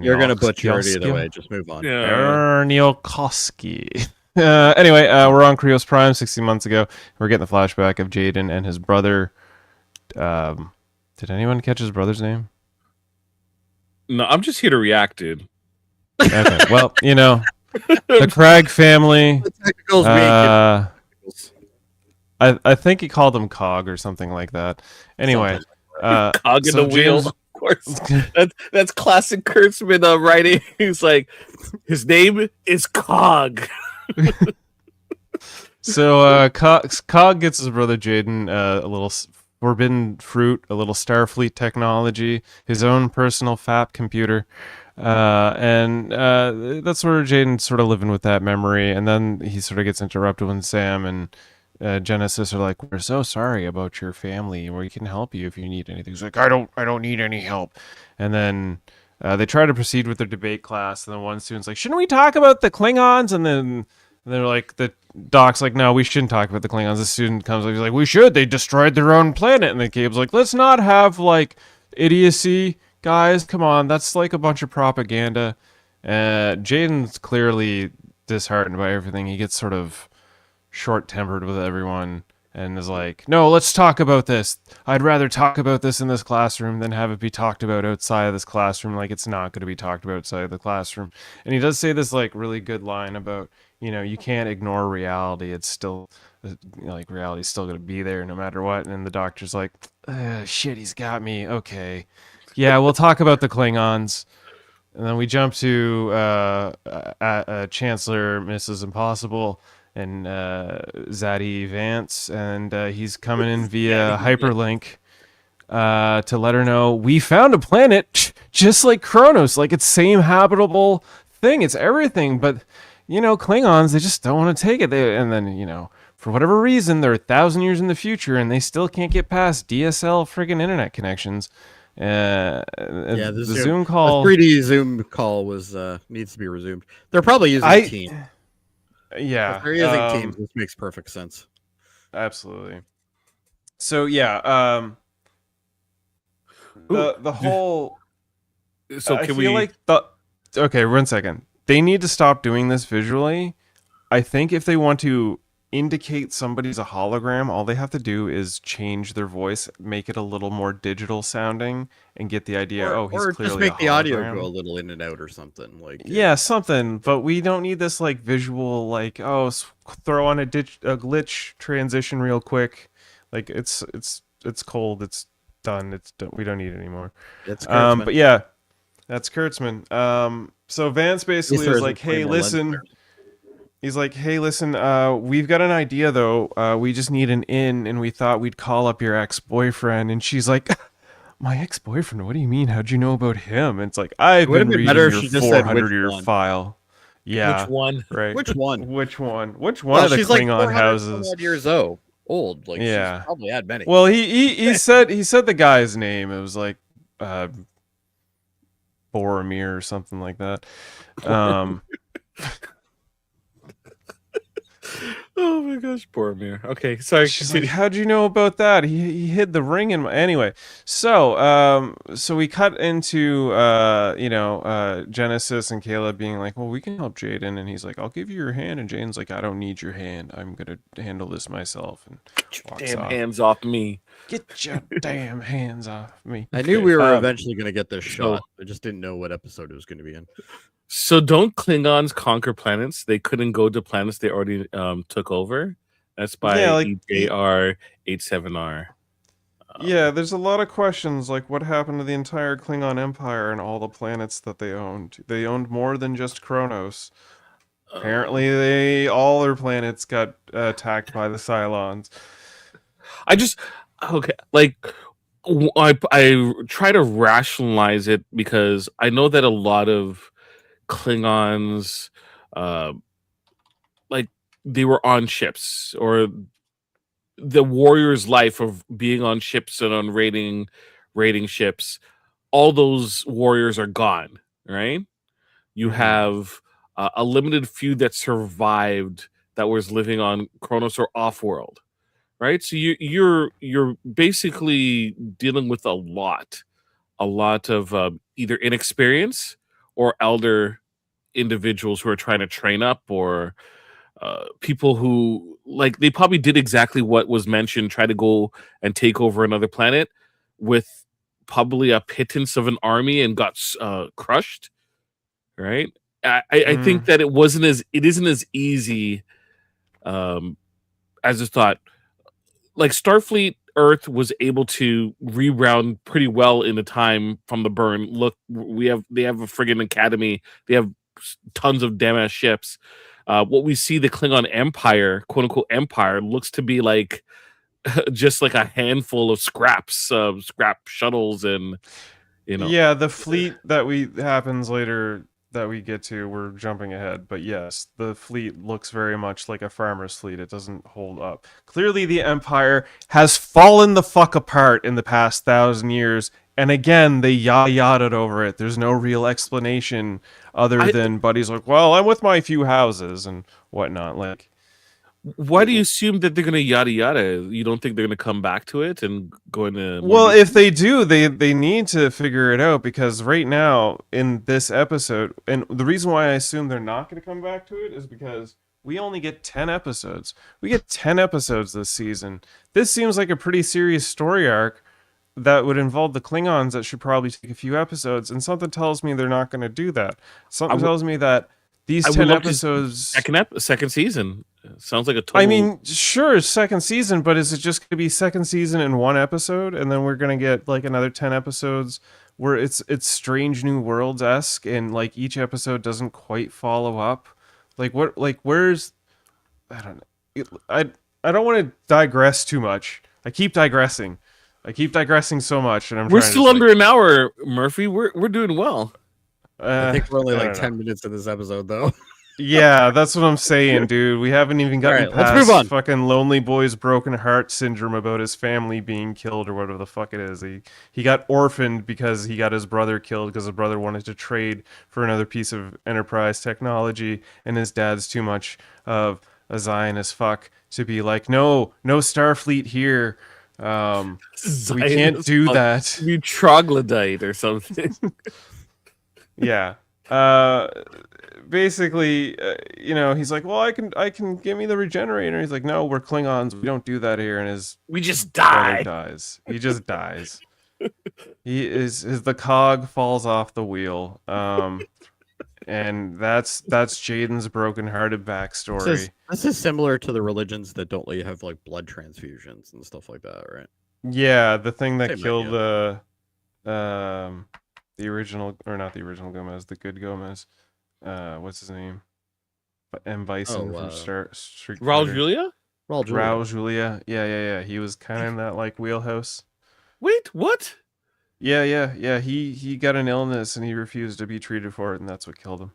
you're gonna butcher it either way. Just move on. Yeah. Aronofsky. Anyway, we're on Krios Prime 60 months ago. We're getting the flashback of Jaden and his brother. Did anyone catch his brother's name? No, I'm just here to react, dude. Okay, well, the Cragg family. The technicals being I think he called him Cog or something like that. Anyway, Cog in so the wheel, James- of course. That's classic Kurtzman writing. He's like, his name is Cog. So Cog gets his brother Jaden a little forbidden fruit, a little Starfleet technology, his own personal FAP computer. And that's where Jaden's sort of living with that memory. And then he sort of gets interrupted when Sam and Genesis are like, we're so sorry about your family. We can help you if you need anything. He's like, I don't need any help. And then they try to proceed with their debate class. And then one student's like, shouldn't we talk about the Klingons? And then they're like, the doc's like, no, we shouldn't talk about the Klingons. The student comes up, he's like, we should. They destroyed their own planet. And the Cabe's like, let's not have like idiocy. Guys, come on, that's like a bunch of propaganda. Jaden's clearly disheartened by everything. He gets sort of short-tempered with everyone and is like, no, let's talk about this. I'd rather talk about this in this classroom than have it be talked about outside of this classroom. Like, it's not going to be talked about outside of the classroom. And he does say this like really good line about, you can't ignore reality. It's still like reality's still going to be there no matter what. And the doctor's like, shit, he's got me. Okay. Yeah, we'll talk about the Klingons. And then we jump to Chancellor Mrs. Impossible and Zadie Vance, and he's coming in via hyperlink to let her know we found a planet just like Kronos, like it's same habitable thing, it's everything, but Klingons, they just don't want to take it. And then for whatever reason, they're 1,000 years in the future, and they still can't get past DSL friggin' internet connections. The Zoom call, the 3D Zoom call was needs to be resumed. They're probably using Teams. Yeah, If they're using Teams, this makes perfect sense. Absolutely. So yeah, the whole. So I can feel we? like okay, 1 second. They need to stop doing this visually. I think if they want to indicate somebody's a hologram, all they have to do is change their voice, make it a little more digital sounding, and get the idea. He's or clearly just make a the audio hologram. go a little in and out or something like. Yeah, something. But we don't need this like visual, like throw on a glitch transition real quick. Like it's cold. It's done. We don't need it anymore. It's but yeah, that's Kurtzman. So Vance basically is like, hey, listen. He's like, hey, listen, we've got an idea, though. We just need an in, and we thought we'd call up your ex-boyfriend. And she's like, my ex-boyfriend? What do you mean? How'd you know about him? And it's like, I've been reading your 400-year file. Yeah. Which one? Right. Which one? Which one of the she's Klingon like houses? Years old. Like, she's probably had many. Well, he said the guy's name. It was like Boromir or something like that. Oh my gosh, Boromir. Okay, sorry. She's like, "How'd you know about that? He hid the ring in my..." Anyway, so we cut into Genesis and Caleb being like, "Well, we can help Jaden," and he's like, "I'll give you your hand," and Jaden's like, "I don't need your hand. I'm gonna handle this myself," and walks Damn off. hands off me. Get your damn hands off me. I knew we were Um, eventually going to get this shot. I just didn't know what episode it was going to be in. So don't Klingons conquer planets? They couldn't go to planets they already took over. That's by Yeah, like- EJR 87R. Yeah, there's a lot of questions like what happened to the entire Klingon Empire and all the planets that they owned. They owned more than just Kronos. Apparently, all their planets got attacked by the Cylons. I try to rationalize it because I know that a lot of Klingons, they were on ships, or the warrior's life of being on ships and on raiding ships. All those warriors are gone, right? You have a limited few that survived that was living on Kronos or off-world, right? So you're basically dealing with a lot of either inexperience or elder individuals who are trying to train up, or people who, like, they probably did exactly what was mentioned, try to go and take over another planet with probably a pittance of an army and got crushed, right? I think that it isn't as easy as I thought. Like, Starfleet Earth was able to rebound pretty well in the time from the burn. Look, they have a friggin' academy. They have tons of damn ass ships. What we see, the Klingon Empire, quote unquote empire, looks to be like just like a handful of scrap shuttles, and Yeah, the fleet that happens later that we get to, we're jumping ahead, but yes, the fleet looks very much like a farmer's fleet. It doesn't hold up. Clearly, the Empire has fallen the fuck apart in the past 1,000 years, and again, they yada-yada'd over it. There's no real explanation other than Buddy's like, well, I'm with my few houses and whatnot. Like, why do you assume that they're gonna yada yada? You don't think they're gonna come back to it and go into? well, if they do, they need to figure it out, because right now in this episode, and the reason why I assume they're not going to come back to it is because we only get 10 episodes. We get 10 episodes this season. This seems like a pretty serious story arc that would involve the Klingons that should probably take a few episodes, and something tells me they're not going to do that. Something tells me that these 10 episodes... Second season. Sounds like a total... I mean, sure, second season, but is it just going to be second season in one episode, and then we're going to get like another 10 episodes where it's Strange New Worlds-esque, and like each episode doesn't quite follow up? Like what? Like where's? I don't know. I don't want to digress too much. I keep digressing so much, and we're still under an hour, Murphy. We're doing well. I think we're only like don't 10 minutes in this episode, though. Yeah, that's what I'm saying, dude. We haven't even gotten All right, let's past move on. fucking Lonely Boy's broken heart syndrome about his family being killed or whatever the fuck it is. He got orphaned because he got his brother killed because his brother wanted to trade for another piece of Enterprise technology, and his dad's too much of a Zionist fuck to be like, no Starfleet here. We can't do that. You troglodyte or something. Yeah. Basically, he's like, well, I can give me the regenerator. He's like, no, we're Klingons. We don't do that here. And We just brother die. dies. He just dies. The cog falls off the wheel. And that's Jaden's broken-hearted backstory. This is similar to the religions that don't let you have like blood transfusions and stuff like that, right? Yeah, the thing that Same killed idea. the original, or not the original Gomez, the good Gomez. What's his name? M. Bison from Street Raul Fighter. Julia? Raul Julia. Yeah. He was kind of in that like wheelhouse. Wait, what? Yeah. He got an illness and he refused to be treated for it, and that's what killed him.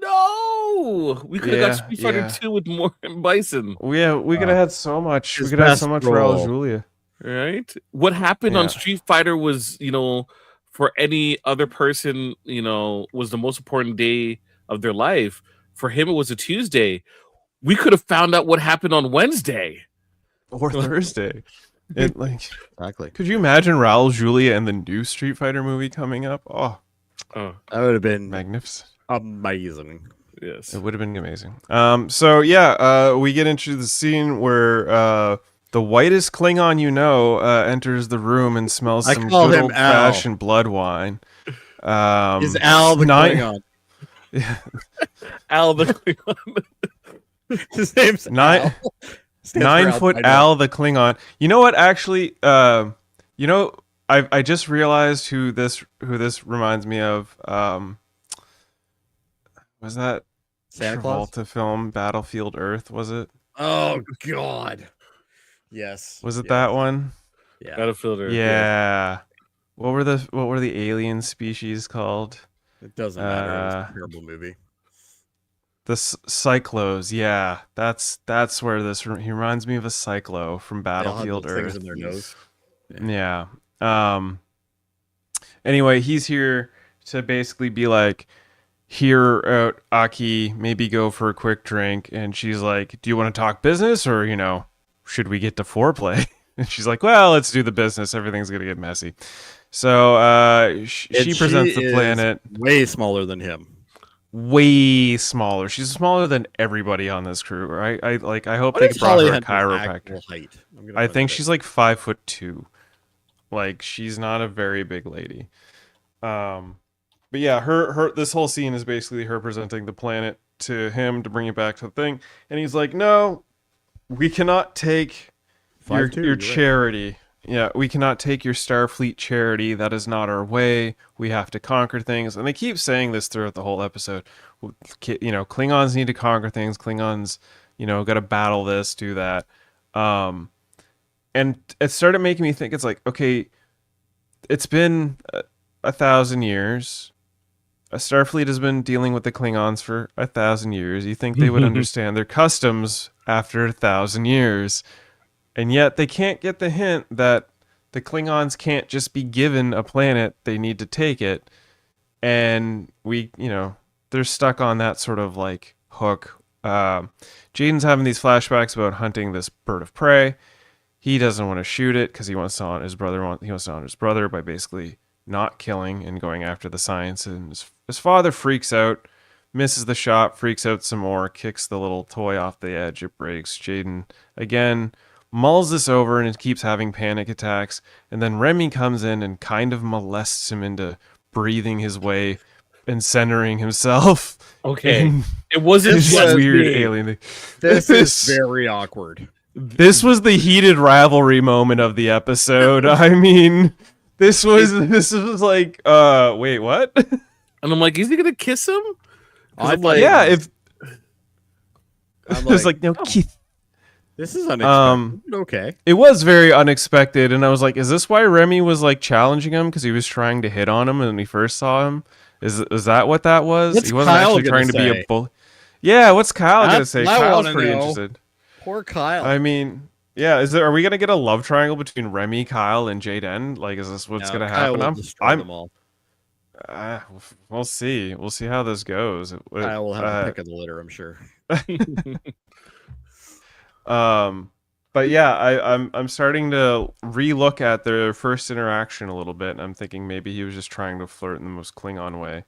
No, we could have got Street Fighter 2 with more Bison. Yeah, we could have had so much. We his could have had so best much role. Raul Julia. Right? What happened on Street Fighter was, for any other person, was the most important day of their life. For him, it was a Tuesday. we could have found out what happened on Wednesday or Thursday. It like Exactly. could you imagine Raul Julia and the new Street Fighter movie coming up? Oh, Oh, That would have been magnificent. amazing. yes. It would have been amazing. So yeah, we get into the scene where the whitest Klingon enters the room and smells I some call good him old fashioned blood wine. Is Al the nine- Klingon? Yeah, Al the Klingon. His name's Nine- Al. Stands for 9-foot Albino. Al the Klingon. You know what? Actually, I just realized who this reminds me of. Was that Santa Claus? Travolta film Battlefield Earth? Was it? Oh God. Yes. Was it yes. that one? Yeah. Battlefield Earth. Yeah. What were the alien species called? It doesn't matter. It was a terrible movie. The Cyclos. Yeah, that's where he reminds me of a Cyclo from They all have Battlefield those things Earth. in their nose. Yeah. Anyway, he's here to basically be like, hear out Aki, maybe go for a quick drink, and she's like, do you want to talk business, or should we get to foreplay? And she's like, well, let's do the business. Everything's gonna get messy. So she presents the is planet. way smaller than him. Way smaller. She's smaller than everybody on this crew, right? I hope What they is brought Holly her a Hunter's chiropractor. actual height? I'm gonna I find think it. she's like 5'2". Like she's not a very big lady. But yeah, her this whole scene is basically her presenting the planet to him to bring it back to the thing, and he's like, "No, we cannot take your 5'2", you're right. charity. Yeah, we cannot take your Starfleet charity. That is not our way. We have to conquer things." And they keep saying this throughout the whole episode. Klingons need to conquer things. Klingons, got to battle this, do that. And it started making me think, it's like, okay, it's been 1,000 years. Starfleet has been dealing with the Klingons for 1,000 years. You think they would understand their customs after 1,000 years. And yet they can't get the hint that the Klingons can't just be given a planet. They need to take it. And they're stuck on that sort of like hook. Jaden's having these flashbacks about hunting this bird of prey. He doesn't want to shoot it because he wants to honor his brother. He wants to honor his brother by basically not killing and going after the science. And his father freaks out, misses the shot, freaks out some more, kicks the little toy off the edge. It breaks. Jaden again mulls this over and keeps having panic attacks. And then Remy comes in and kind of molests him into breathing his way and centering himself. Okay. in It wasn't this just weird me. alien thing. This is very awkward. This was the heated rivalry moment of the episode. I mean, this was like, wait, what? And I'm like, is he gonna kiss him? I'm like, Yeah, if I'm it was like, like, no, Keith. this is unexpected. Okay. It was very unexpected, and I was like, is this why Remy was like challenging him because he was trying to hit on him when he first saw him? Is that what that was? What's He wasn't Kyle actually gonna trying to be say? a bully. Yeah, what's Kyle gonna That's say? what I Kyle's wanna pretty know. interested. Poor Kyle. I mean, yeah, are we gonna get a love triangle between Remy, Kyle, and Jaden? Like, is this what's No, gonna Kyle happen? will destroy them all. We'll see. We'll see how this goes. Kyle will have the pick of the litter, I'm sure. But yeah, I'm starting to relook at their first interaction a little bit, and I'm thinking maybe he was just trying to flirt in the most Klingon way.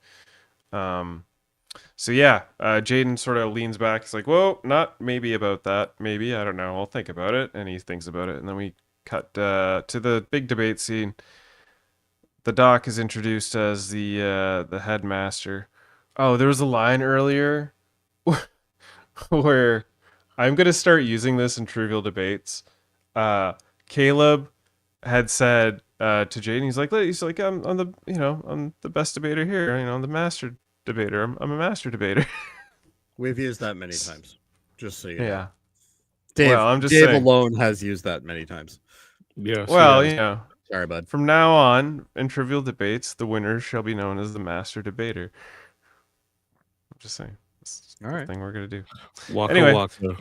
So yeah, Jaden sort of leans back. He's like, "Whoa, not maybe about that. Maybe, I don't know. I'll think about it." And he thinks about it, and then we cut to the big debate scene. The doc is introduced as the headmaster. Oh, there was a line earlier where I'm gonna start using this in trivial debates. Caleb had said to Jaden, he's like, I'm the best debater here. I'm the master debater. I'm a master debater. We've used that many times. Just so you know. Yeah. Dave, Well, I'm just Dave saying. alone has used that many times. Yes. Well, yeah. Sorry, bud. from now on, in trivial debates, the winner shall be known as the master debater. I'm just saying. It's All right. the thing we're gonna do. Waka Anyway. waka.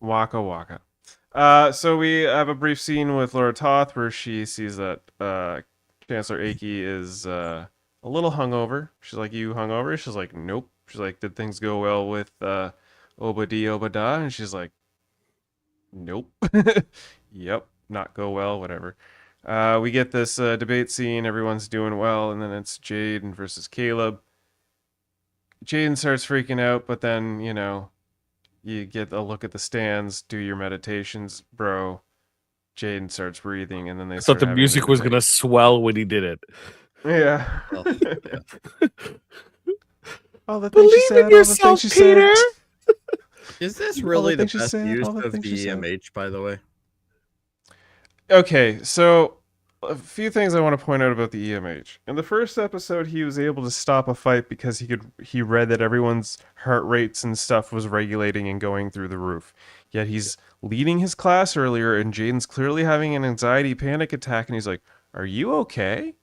Waka waka. So we have a brief scene with Laura Toth where she sees that Chancellor Akey is a little hungover. She's like, "You hungover?" She's like, "Nope." She's like, "Did things go well with Obadi Obada, and she's like, nope. Yep, not go well, whatever. We get this debate scene, everyone's doing well, and then it's Jaden versus Caleb. Jaden starts freaking out, but then, you know, you get a look at the stands, do your meditations, bro. Jaden starts breathing, and then they I start thought the having music their was debate. gonna swell when he did it. Yeah. Well, yeah. All the things she said, all the things she said. Is this really the things you best said, use all the of things you the said. EMH, by the way? Okay, so a few things I want to point out about the EMH. In the first episode, he was able to stop a fight because he read that everyone's heart rates and stuff was regulating and going through the roof. Yet he's leading his class earlier, and Jaden's clearly having an anxiety panic attack, and he's like, "Are you okay?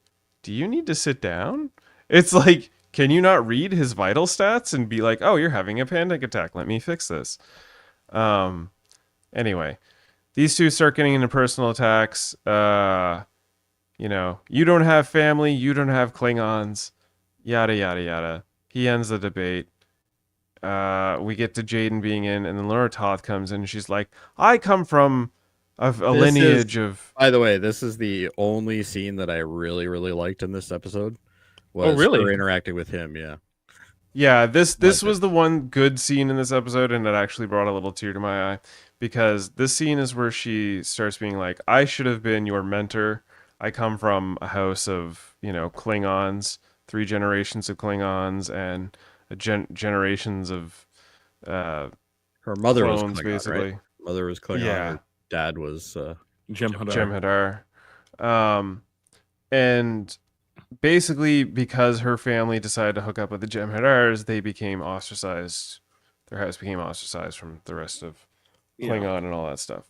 Do you need to sit down?" It's like, can you not read his vital stats and be like, "Oh, you're having a panic attack. Let me fix this." Anyway, these two start getting into personal attacks. You know, you don't have family, you don't have Klingons, yada, yada, yada. He ends the debate. We get to Jaden being in, and then Laura Toth comes in, and she's like, I come from a lineage of... By the way, this is the only scene that I really, really liked in this episode. Was really? her interacting with him, yeah. Yeah, this Liked was the one good scene in this episode, and it actually brought a little tear to my eye, because this scene is where she starts being like, I should have been your mentor. I come from a house of, you know, Klingons, 3 generations of Klingons, and generations of Her mother was clones, Klingon, basically. right? Mother was Klingon. Yeah. Her dad was Jem'Hadar. Jem'Hadar. And basically, because her family decided to hook up with the Jem'Hadars, they became ostracized. Their house became ostracized from the rest of Klingon and all that stuff.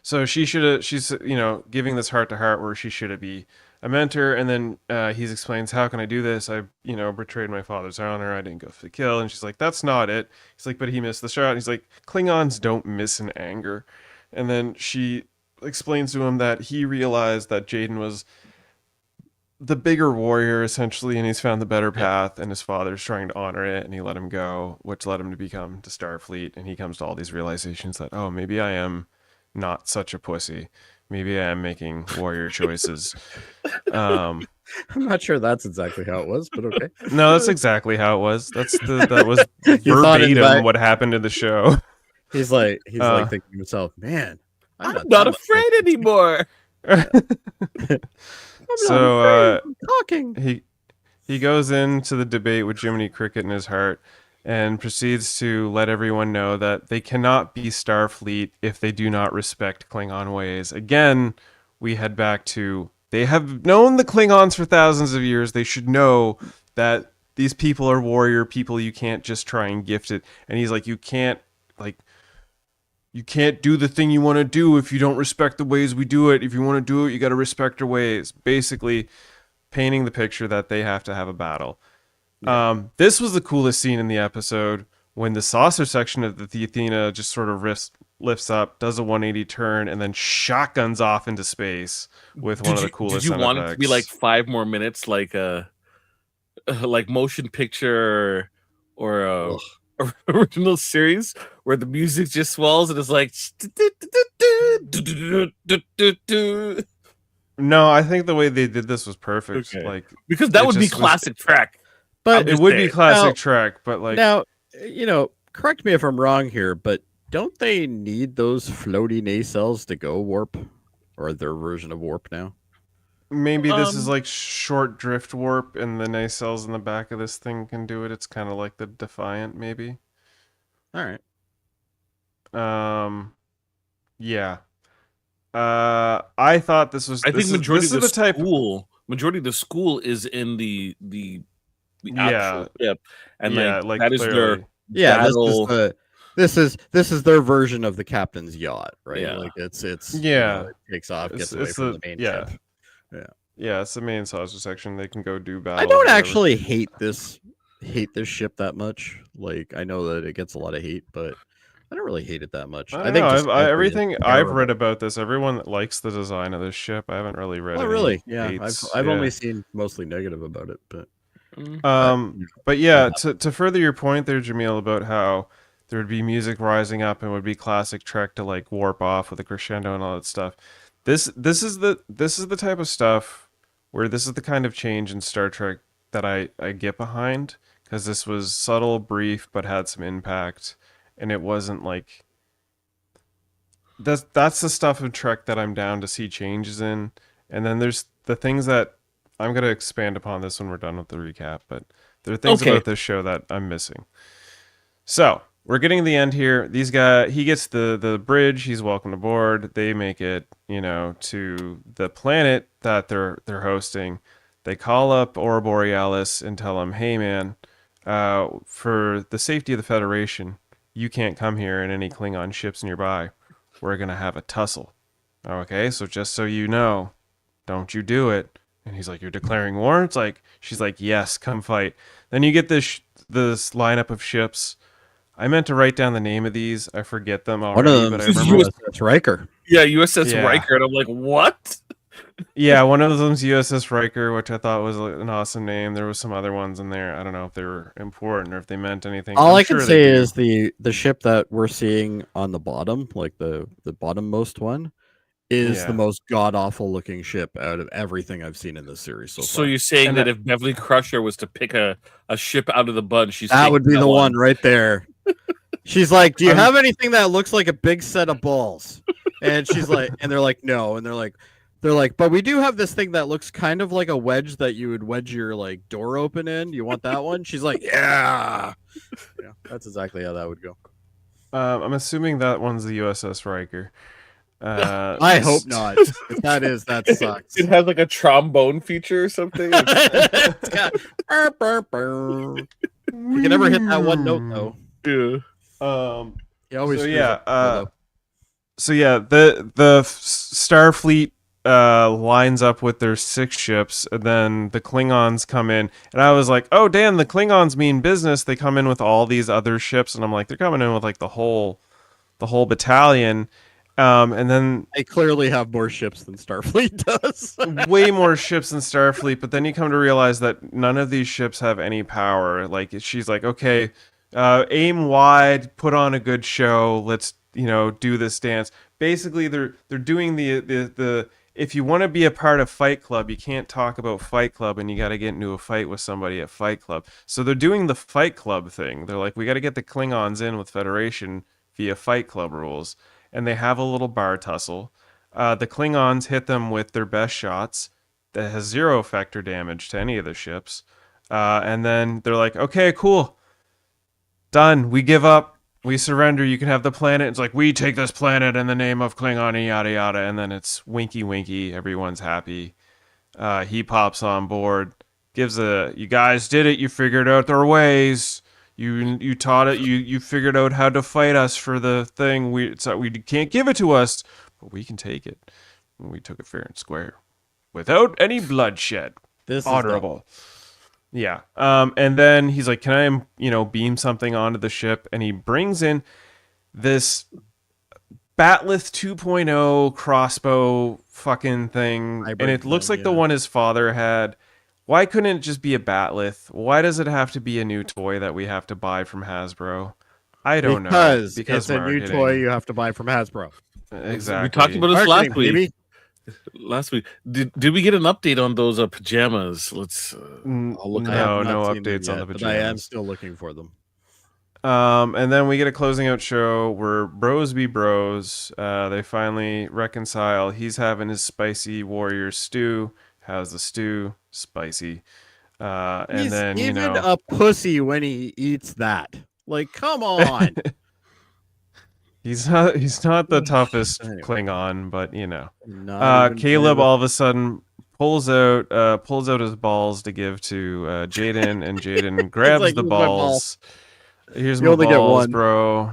So she's, you know, giving this heart to heart where she should be a mentor. And then he explains, how can I do this? I, you know, betrayed my father's honor. I didn't go for the kill. And she's like, that's not it. He's like, but he missed the shot. And he's like, Klingons don't miss in anger. And then she explains to him that he realized that Jaden was the bigger warrior, essentially, and he's found the better path, and his father's trying to honor it, and he let him go, which led him to become to Starfleet. And he comes to all these realizations that, oh, maybe I am not such a pussy. Maybe I am making warrior choices. I'm not sure that's exactly how it was, but okay. No, that's exactly how it was. That was You thought it verbatim back. what happened in the show. He's like thinking to himself, man, I'm not that afraid anymore. So talking. he goes into the debate with Jiminy Cricket in his heart and proceeds to let everyone know that they cannot be Starfleet if they do not respect Klingon ways. Again, we head back to, they have known the Klingons for thousands of years. They should know that these people are warrior people. You can't just try and gift it. And he's like, you can't do the thing you want to do if you don't respect the ways we do it. If you want to do it, you got to respect our ways. Basically, painting the picture that they have to have a battle. Yeah. This was the coolest scene in the episode when the saucer section of the Athena just sort of lifts up, does a 180 turn, and then shotguns off into space with one of the coolest. Did you want it to be like 5 more minutes, like a like motion picture or a original series where the music just swells and it's like? No, I think the way they did this was perfect. Okay. Like, because that would be classic Trek. But it would be classic Now- Trek, but like, now, you know, correct me if I'm wrong here, but don't they need those floaty nacelles to go warp, or their version of warp now? maybe this is like short drift warp, and the nacelles in the back of this thing can do it. It's kind of like the Defiant, maybe. All right. Yeah. I thought this was. I think majority of the type. majority of the school is in the Yeah. actual ship, and Yeah, like like, that is their clearly. Yeah, battle. this is their version of the captain's yacht, right? Yeah. Like it's Yeah. it takes off, It's- gets away it's from the- the main yeah. ship. Yeah, it's the main saucer section. They can go do battle. I don't whatever. actually hate this ship that much. Like I know that it gets a lot of hate, but I don't really hate it that much. I I don't think know. just Everything I've terrible. read about this, everyone likes the design of this ship. I haven't really read. Oh, any really? Yeah, hates. I've Yeah. only seen mostly negative about it, but But yeah, to further your point there, Jaemeel, about how there would be music rising up and it would be classic Trek to like warp off with a crescendo and all that stuff. This is the type of stuff where this is the kind of change in Star Trek that I get behind, because this was subtle, brief, but had some impact, and it wasn't like that's the stuff in Trek that I'm down to see changes in. And then there's the things that I'm going to expand upon this when we're done with the recap, but there are things about this show that I'm missing. So we're getting to the end here. These guys, he gets the bridge. He's welcomed aboard. They make it, to the planet that they're hosting. They call up Aurora Borealis and tell him, "Hey, man, for the safety of the Federation, you can't come here in any Klingon ships nearby. We're gonna have a tussle. Okay, so just so you know, don't you do it." And he's like, "You're declaring war?" It's like, she's like, "Yes, come fight." Then you get this lineup of ships. I meant to write down the name of these. I forget them already, One of them but I is remember. USS Riker. Yeah, USS Yeah. Riker, and I'm like, what? Yeah, one of them's USS Riker, which I thought was an awesome name. There was some other ones in there. I don't know if they were important or if they meant anything. All I'm I sure can they say do. is the ship that we're seeing on the bottom, like the bottommost one, is Yeah. the most god awful looking ship out of everything I've seen in this series so So far. you're saying And that if Beverly Crusher was to pick a ship out of the bunch, she's That taking would be that the one right there. She's like, "Do you I'm- have anything that looks like a big set of balls?" And she's like, and they're like, "No." And they're like, "But we do have this thing that looks kind of like a wedge that you would wedge your like door open in. You want that one?" She's like, "Yeah." Yeah, that's exactly how that would go. I'm assuming that one's the USS Riker. I hope not. If that is, that sucks. It has like a trombone feature or something. It's got burr, burr, burr. You can never hit that one note though. Yeah. He always So screws yeah, up the solo. the Starfleet lines up with their 6 ships, and then the Klingons come in, and I was like, "Oh, damn, the Klingons mean business." They come in with all these other ships, and I'm like, they're coming in with like the whole battalion, and then They clearly have more ships than Starfleet does. way more ships than Starfleet. But then you come to realize that none of these ships have any power. Like, she's like, "Okay, aim wide, put on a good show. Let's do this dance." Basically, they're doing the if you want to be a part of Fight Club, you can't talk about Fight Club, and you got to get into a fight with somebody at Fight Club. So they're doing the Fight Club thing. They're like, we got to get the Klingons in with Federation via Fight Club rules, and they have a little bar tussle. The Klingons hit them with their best shots that has 0 effect or damage to any of the ships, and then they're like, "Okay, cool, done. We give up. We surrender. You can have the planet." It's like, "We take this planet in the name of Klingon," yada yada, and then it's winky winky. Everyone's happy. He pops on board, gives "You guys did it. You figured out their ways. You taught it. You figured out how to fight us for the thing. We can't give it to us, but we can take it. And we took it fair and square, without any bloodshed. This is Honorable." Yeah. And then he's like, "Can I, beam something onto the ship?" And he brings in this Batleth 2.0 crossbow fucking thing. Hybrid And it looks thing, like the yeah. one his father had. Why couldn't it just be a Batleth? Why does it have to be a new toy that we have to buy from Hasbro? I don't know. Because it's a new marketing. toy you have to buy from Hasbro. Exactly. We talked about this Marketing, last week. baby. Last week, did we get an update on those pajamas? Let's. I'll look. I No, have no not seen them updates on yet, the but I am pajamas. still looking for them. And then we get a closing out show where bros be bros. They finally reconcile. He's having his spicy warrior stew. How's the stew? Spicy. And He's then even a pussy when he eats that. Like, come on. he's not the toughest Anyway. Klingon, but Not even Caleb playing all of a sudden pulls out his balls to give to Jaden, and Jaden grabs like, the "Here's my ball." balls. Here's You my only get balls, one. bro.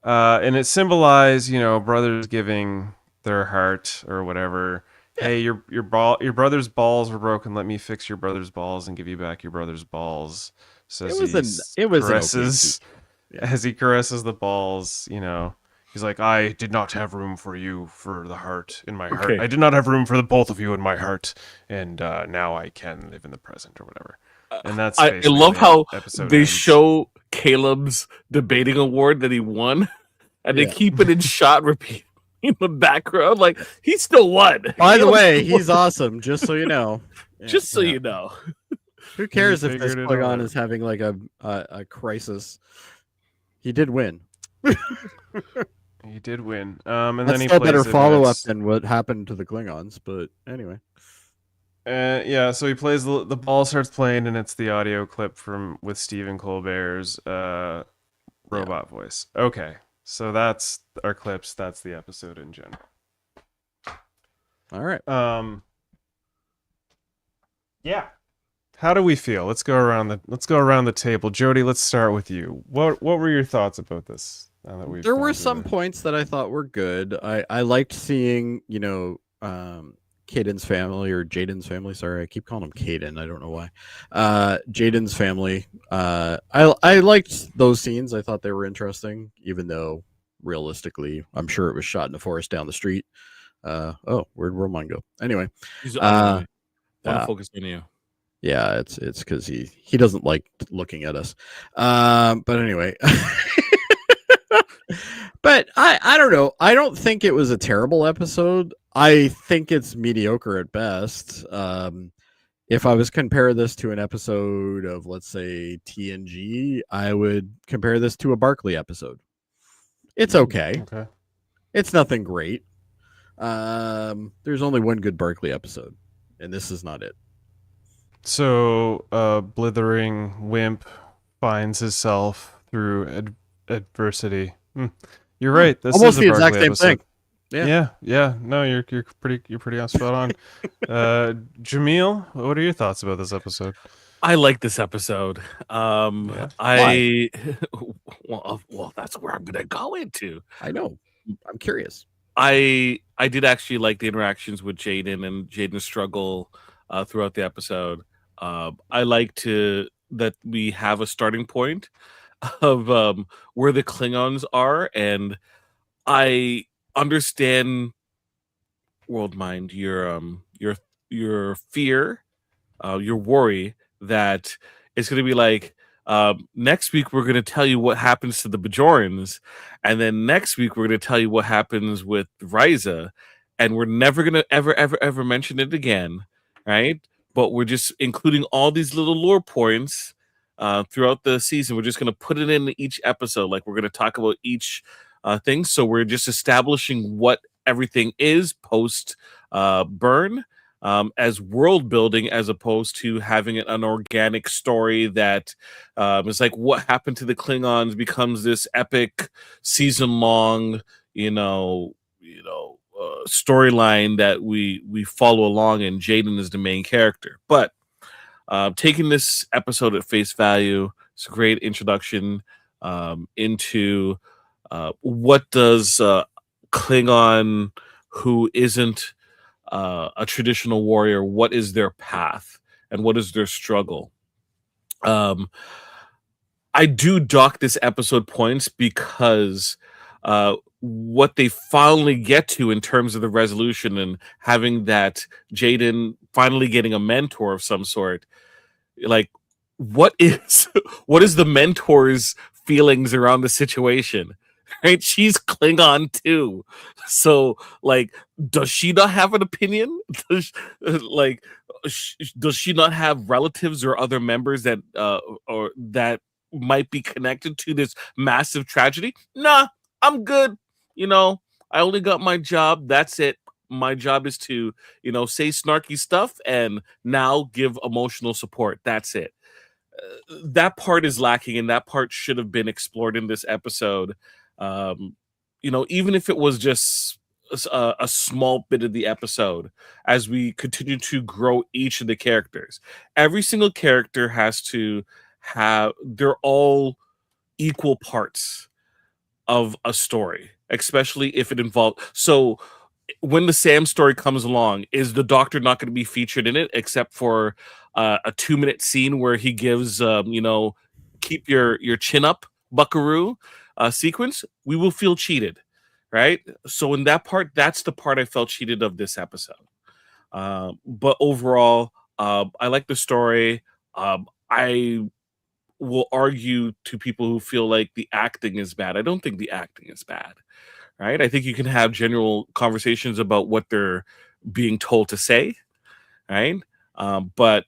And it symbolized, brothers giving their heart or whatever. Hey, your brother's balls were broken. Let me fix your brother's balls and give you back your brother's balls. Says It was an okay caresses Yeah. as he caresses the balls. He's like, "I did not have room for you for the heart in my heart. Okay. I did not have room for the both of you in my heart, and now I can live in the present or whatever." And that's I basically love how how episode they ends. show Caleb's debating award that he won, and they keep it in shot repeat in the background. Like he still won. By the Caleb way, still he's won. awesome. Just so you know. Yeah. Just so you know. Who cares if this figured it Klingon out. is having like a crisis? He did win. He did win. And That's then he still plays better it, and follow up it's- than what happened to the Klingons. But anyway, Yeah, so he plays the ball starts playing, and it's the audio clip with Stephen Colbert's robot voice. Okay, so that's our clips. That's the episode in general. all right. Yeah. How do we feel? Let's go around the table. Jody, let's start with you. What were your thoughts about this? Now that we've There gone were through some the- points that I thought were good. I liked seeing, Caden's family or Jaden's family. Sorry, I keep calling him Caden. I don't know why. Jaden's family. I liked those scenes. I thought they were interesting, even though realistically, I'm sure it was shot in the forest down the street. Where'd Worldmind go? Anyway, He's want to uh, focus on you. yeah, it's because he doesn't like looking at us. But anyway. But I don't know. I don't think it was a terrible episode. I think it's mediocre at best. If I was compare this to an episode of, let's say, TNG, I would compare this to a Barclay episode. It's okay. Okay. It's nothing great. There's only one good Barclay episode, and this is not it. So, blithering wimp finds himself through adversity. You're right. This Almost is a the exact Barclay same episode. thing. Yeah. No, you're pretty on spot on. Jaemeel, what are your thoughts about this episode? I like this episode. Yeah. Well, that's where I'm gonna go into. I know. I'm curious. I did actually like the interactions with Jaden and Jaden's struggle throughout the episode. I like that we have a starting point of where the Klingons are, and I understand Worldmind, your fear, your worry that it's going to be like next week we're going to tell you what happens to the Bajorans, and then next week we're going to tell you what happens with Ryza, and we're never going to ever mention it again, right? But we're just including all these little lore points throughout the season. We're just going to put it in each episode. Like we're going to talk about each thing. So we're just establishing what everything is post burn as world building, as opposed to having an organic story that is like what happened to the Klingons becomes this epic season long, storyline that we follow along, and Jaden is the main character. But taking this episode at face value, it's a great introduction into what does Klingon who isn't a traditional warrior, what is their path and what is their struggle. I do dock this episode points because what they finally get to in terms of the resolution and having that Jaden finally getting a mentor of some sort, like what is the mentor's feelings around the situation, right? She's Klingon too, so like, does she not have an opinion? Does she not have relatives or other members that or that might be connected to this massive tragedy? Nah, I'm good. I only got my job. That's it. My job is to, say snarky stuff and now give emotional support. That's it. That part is lacking, and that part should have been explored in this episode. Even if it was just a small bit of the episode, as we continue to grow each of the characters. Every single character has to they're all equal parts of a story, especially if it involves. So when the Sam story comes along, is the Doctor not going to be featured in it except for a 2-minute scene where he gives keep your chin up, buckaroo sequence? We will feel cheated, right? So in that part, that's the part I felt cheated of this episode. But overall, I like the story. I will argue to people who feel like the acting is bad. I don't think the acting is bad, right? I think you can have general conversations about what they're being told to say, right? But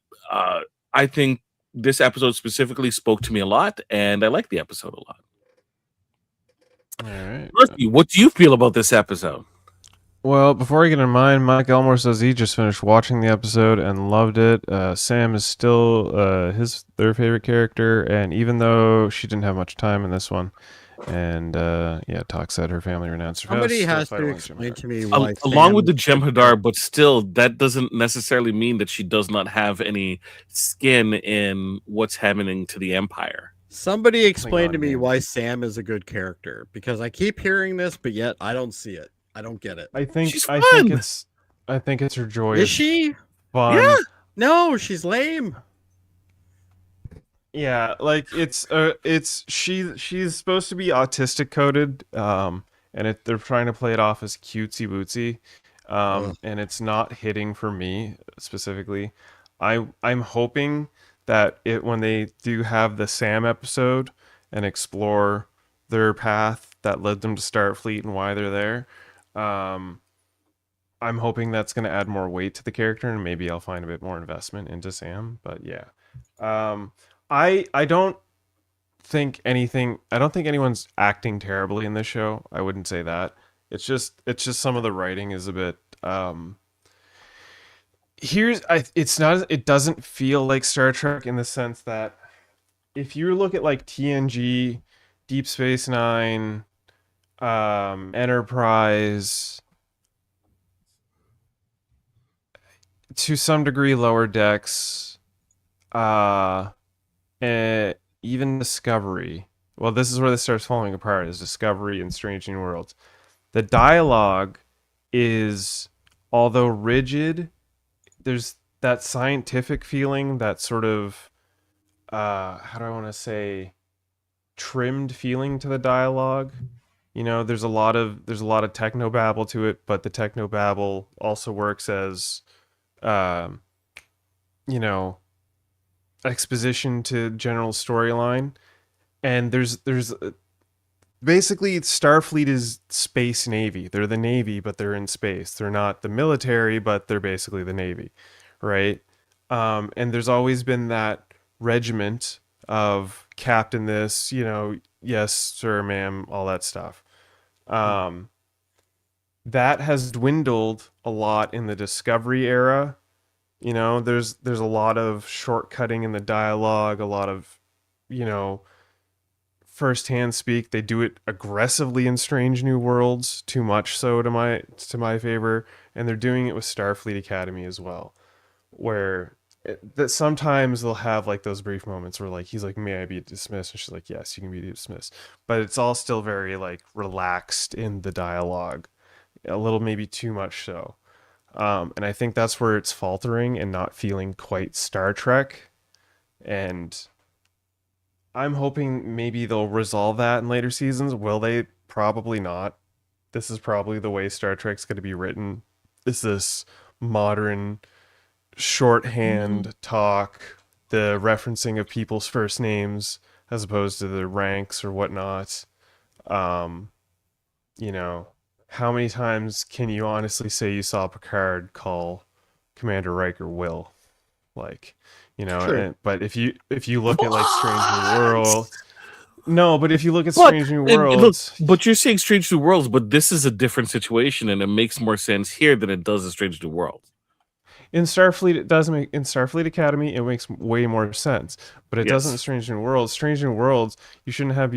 I think this episode specifically spoke to me a lot, and I like the episode a lot. All right. Murphy, what do you feel about this episode? Well, before I get in mine, Mike Elmore says he just finished watching the episode and loved it. Sam is still their favorite character, and even though she didn't have much time in this one, and Talk said her family renounced her vows. Somebody so has fight to along explain Jem'Hadar. to me why. Along with the Sam- Jem'Hadar, but still, that doesn't necessarily mean that she does not have any skin in what's happening to the Empire. Somebody explain to on, me man. why Sam is a good character, because I keep hearing this, but yet I don't see it. I don't get it. I think She's I fun. think it's her joy. Is she? Fun. Yeah. No, she's lame. Yeah, like she's supposed to be autistic coded, and they're trying to play it off as cutesy bootsy, and it's not hitting for me specifically. I'm hoping that when they do have the Sam episode and explore their path that led them to Starfleet and why they're there, I'm hoping that's going to add more weight to the character, and maybe I'll find a bit more investment into Sam. But yeah. I don't think anyone's acting terribly in this show. I wouldn't say that. It's just some of the writing is a bit it doesn't feel like Star Trek in the sense that if you look at like TNG, Deep Space Nine, Enterprise, to some degree Lower Decks, and even Discovery. Well, this is where this starts falling apart, is Discovery and Strange New Worlds. The dialogue is, although rigid, there's that scientific feeling, that sort of, how do I want to say, trimmed feeling to the dialogue. You know, there's a lot of technobabble to it, but the technobabble also works as, exposition to general storyline. And there's basically Starfleet is space navy. They're the navy, but they're in space. They're not the military, but they're basically the navy, right? And there's always been that regiment of captain this, yes sir, ma'am, all that stuff. That has dwindled a lot in the Discovery era. There's a lot of shortcutting in the dialogue, a lot of, first-hand speak. They do it aggressively in Strange New Worlds, too much so to my favor, and they're doing it with Starfleet Academy as well, where that sometimes they'll have like those brief moments where like he's like, "May I be dismissed?" and she's like, "Yes, you can be dismissed," but it's all still very like relaxed in the dialogue, a little maybe too much so. And I think that's where it's faltering and not feeling quite Star Trek. And I'm hoping maybe they'll resolve that in later seasons. Will they? Probably not. This is probably the way Star Trek's going to be written. Is this modern shorthand talk, the referencing of people's first names as opposed to their ranks or whatnot? How many times can you honestly say you saw Picard call Commander Riker Will? Like, but if you look at like Strange New Worlds, no, but if you look at Strange New Worlds, but you're saying Strange New Worlds, but this is a different situation, and it makes more sense here than it does in Strange New Worlds. In Starfleet, it does make, in Starfleet Academy, it makes way more sense, but it doesn't in Strange New Worlds. Strange New Worlds, you shouldn't have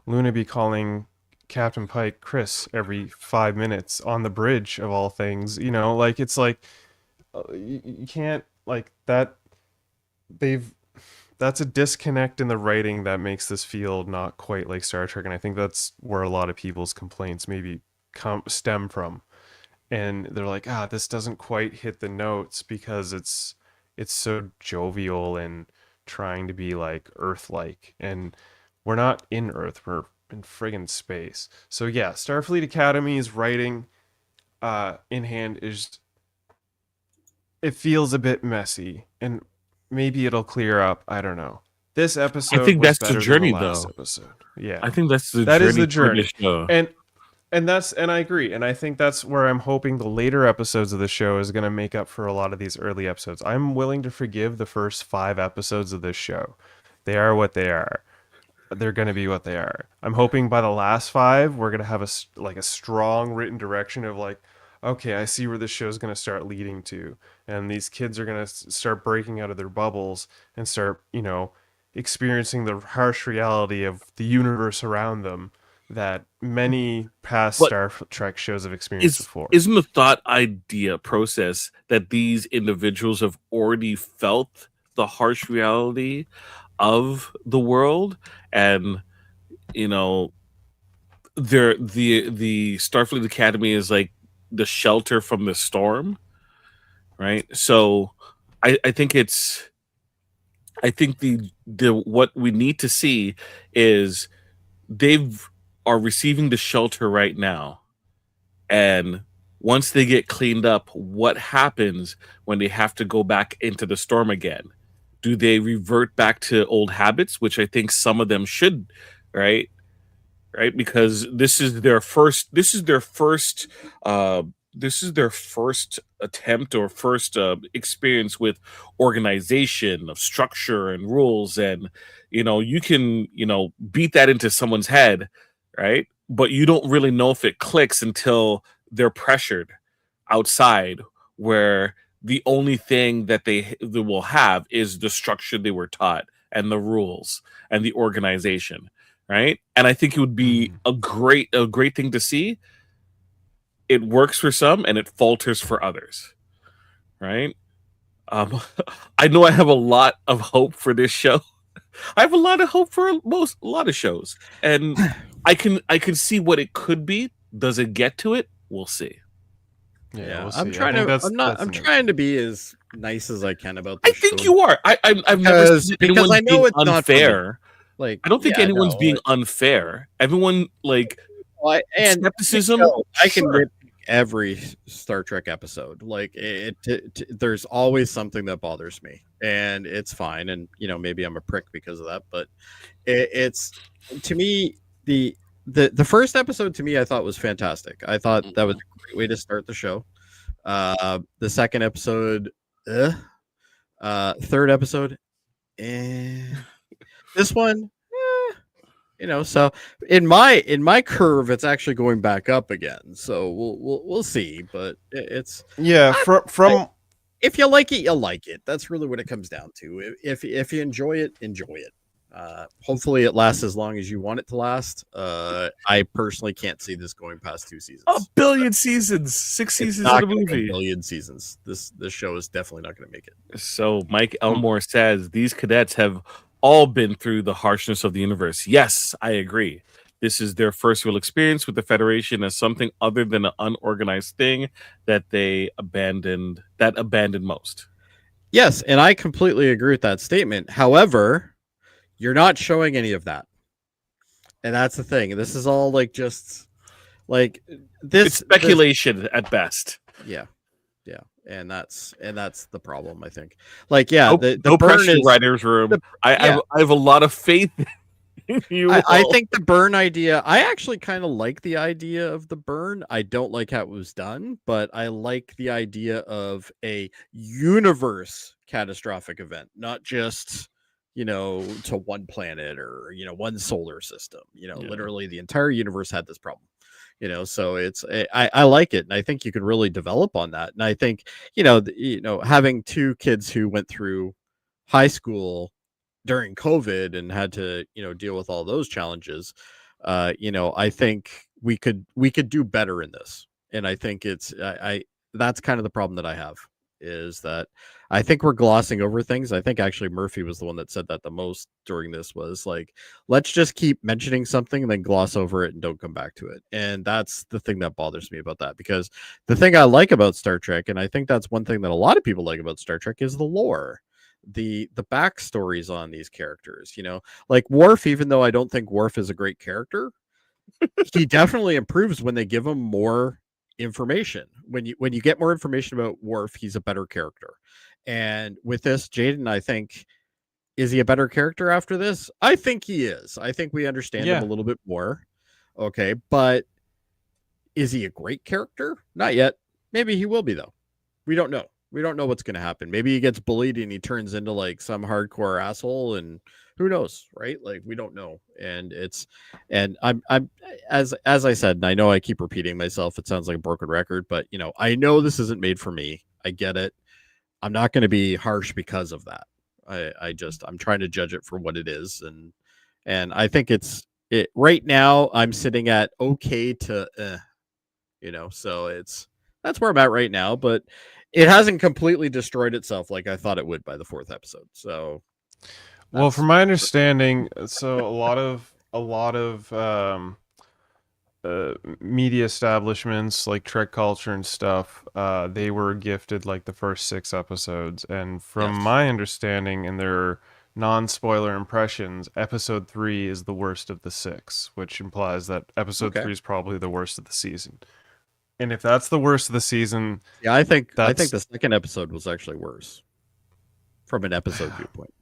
Luna be calling Captain Pike Chris every 5 minutes on the bridge of all things. It's like you can't like that. That's a disconnect in the writing that makes this feel not quite like Star Trek, and I think that's where a lot of people's complaints maybe stem from. And they're like, this doesn't quite hit the notes because it's so jovial and trying to be like Earth-like, and we're not in Earth, we're in friggin' space. So yeah, Starfleet Academy's writing in hand it feels a bit messy, and maybe it'll clear up, I don't know. This episode, I think was that's the better journey, than the last though. episode. Yeah, I think that's the that journey is the for journey. this show. And I agree, and I think that's where I'm hoping the later episodes of the show is going to make up for a lot of these early episodes. I'm willing to forgive the first 5 episodes of this show. They are what they are. They're going to be what they are. I'm hoping by the last 5 we're going to have a strong written direction of like, okay, I see where this show is going to start leading to, and these kids are going to start breaking out of their bubbles and start, experiencing the harsh reality of the universe around them that many past But Star Trek shows have experienced before. Isn't the thought idea process that these individuals have already felt the harsh reality of the world, and the Starfleet Academy is like the shelter from the storm, right? So I think the what we need to see is are receiving the shelter right now, and once they get cleaned up, what happens when they have to go back into the storm again? Do they revert back to old habits, which I think some of them should, right? Because this is their first attempt or first experience with organization of structure and rules, and you can beat that into someone's head, right? But you don't really know if it clicks until they're pressured outside, where the only thing that they will have is the structure they were taught and the rules and the organization, right? And I think it would be a great thing to see. It works for some and it falters for others, right? I know I have a lot of hope for this show. I have a lot of hope for a lot of shows, and I can see what it could be. Does it get to it? We'll see. Yeah, we'll I'm see. trying I think to. I'm trying to be as nice as I can about I this. think show. you are. I've never seen anyone I know being it's not unfair. Like, I don't think anyone's being unfair. Everyone and skepticism. I can rip every Star Trek episode. Like there's always something that bothers me, and it's fine. And maybe I'm a prick because of that, but it's to me the first episode to me I thought was fantastic. I thought that was a great way to start the show. The second episode, third episode, this one, so in my curve, it's actually going back up again. So we'll see. But it's from if you like it, you like it. That's really what it comes down to. If you enjoy it, enjoy it. Hopefully it lasts as long as you want it to last. I personally can't see this going past 2 seasons. 1 billion seasons, 6 seasons of the movie. 1 billion seasons. This show is definitely not going to make it. So Mike Elmore says these cadets have all been through the harshness of the universe. Yes, I agree. This is their first real experience with the Federation as something other than an unorganized thing that they abandoned most. Yes, and I completely agree with that statement. However, you're not showing any of that. And that's the thing. This is all just it's speculation at best. Yeah. And that's the problem, I think. The no burn pressure, is writer's room. I have a lot of faith in you. I think the burn idea, I actually kind of like the idea of the burn. I don't like how it was done, but I like the idea of a universe catastrophic event, not just to one planet or one solar system. Literally the entire universe had this problem. So it's I like it, and I think you could really develop on that. And I think having 2 kids who went through high school during COVID and had to deal with all those challenges, I think we could do better in this. And I think that's kind of the problem that I have, is that I think we're glossing over things. I think actually Murphy was the one that said that the most during this, was like, let's just keep mentioning something and then gloss over it and don't come back to it. And that's the thing that bothers me about that, because the thing I like about Star Trek, and I think that's one thing that a lot of people like about Star Trek, is the lore, the backstories on these characters. Like Worf, even though I don't think Worf is a great character, he definitely improves when they give him more information. When you get more information about Worf, he's a better character. And with this, Jaden, I think Is he a better character after this? I think he is. I think we understand Yeah. him a little bit more. Okay, but is he a great character? Not yet. Maybe he will be, though. We don't know. We don't know what's going to happen. Maybe he gets bullied and he turns into like some hardcore asshole, and who knows, right? Like, we don't know. And I'm as I said, and I know I keep repeating myself, it sounds like a broken record, but I know this isn't made for me. I get it. I'm not going to be harsh because of that. I'm trying to judge it for what it is, and I think it right now I'm sitting at okay to so that's where I'm at right now, but it hasn't completely destroyed itself like I thought it would by the 4th episode. So Well, from my understanding, so a lot of media establishments like Trek Culture and stuff, they were gifted like the first 6 episodes, and from Yes. my understanding and their non-spoiler impressions, episode 3 is the worst of the 6, which implies that episode Okay. 3 is probably the worst of the season. And if that's the worst of the season, yeah, I think the That's- 2nd episode was actually worse from an episode viewpoint.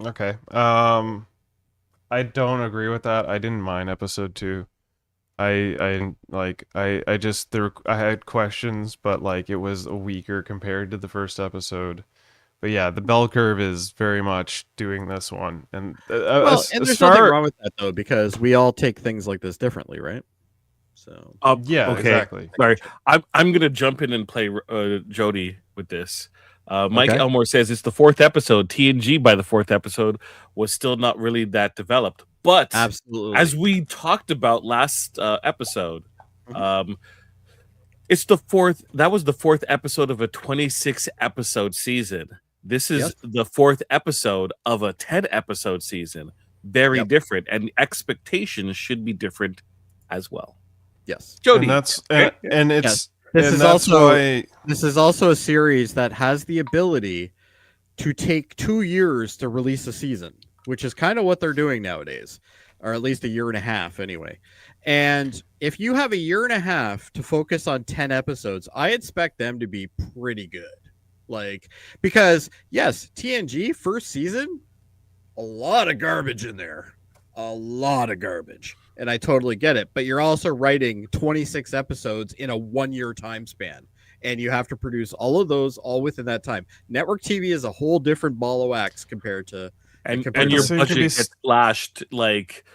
okay. I don't agree with that. I didn't mind episode 2. I had questions, but like it was weaker compared to the first episode. But yeah, the bell curve is very much doing this one, and Well, and there's nothing wrong with that though, because we all take things like this differently, right? So Yeah, okay. exactly. Sorry, I'm gonna jump in and play Jody with this. Mike Okay. Elmore says it's the 4th episode. TNG by the 4th episode was still not really that developed, but absolutely, as we talked about last episode, Mhm. it's the 4th. That was the 4th episode of a 26 episode season. This is Yes. the 4th episode of a 10 episode season. Very Yep. different, and expectations should be different as well. yes. Jody, And that's and it's Yes. and This is that's also why, this is also a series that has the ability to take 2 years to release a season, which is kind of what they're doing nowadays, or at least a year and a half anyway. And if you have a year and a half to focus on 10 episodes, I expect them to be pretty good. Like, because yes, TNG first season, a lot of garbage in there, a lot of garbage. And I totally get it, but you're also writing 26 episodes in a 1-year time span, and you have to produce all of those all within that time. Network TV is a whole different ball of wax compared to and compared your to- So it could budget be gets slashed. Like,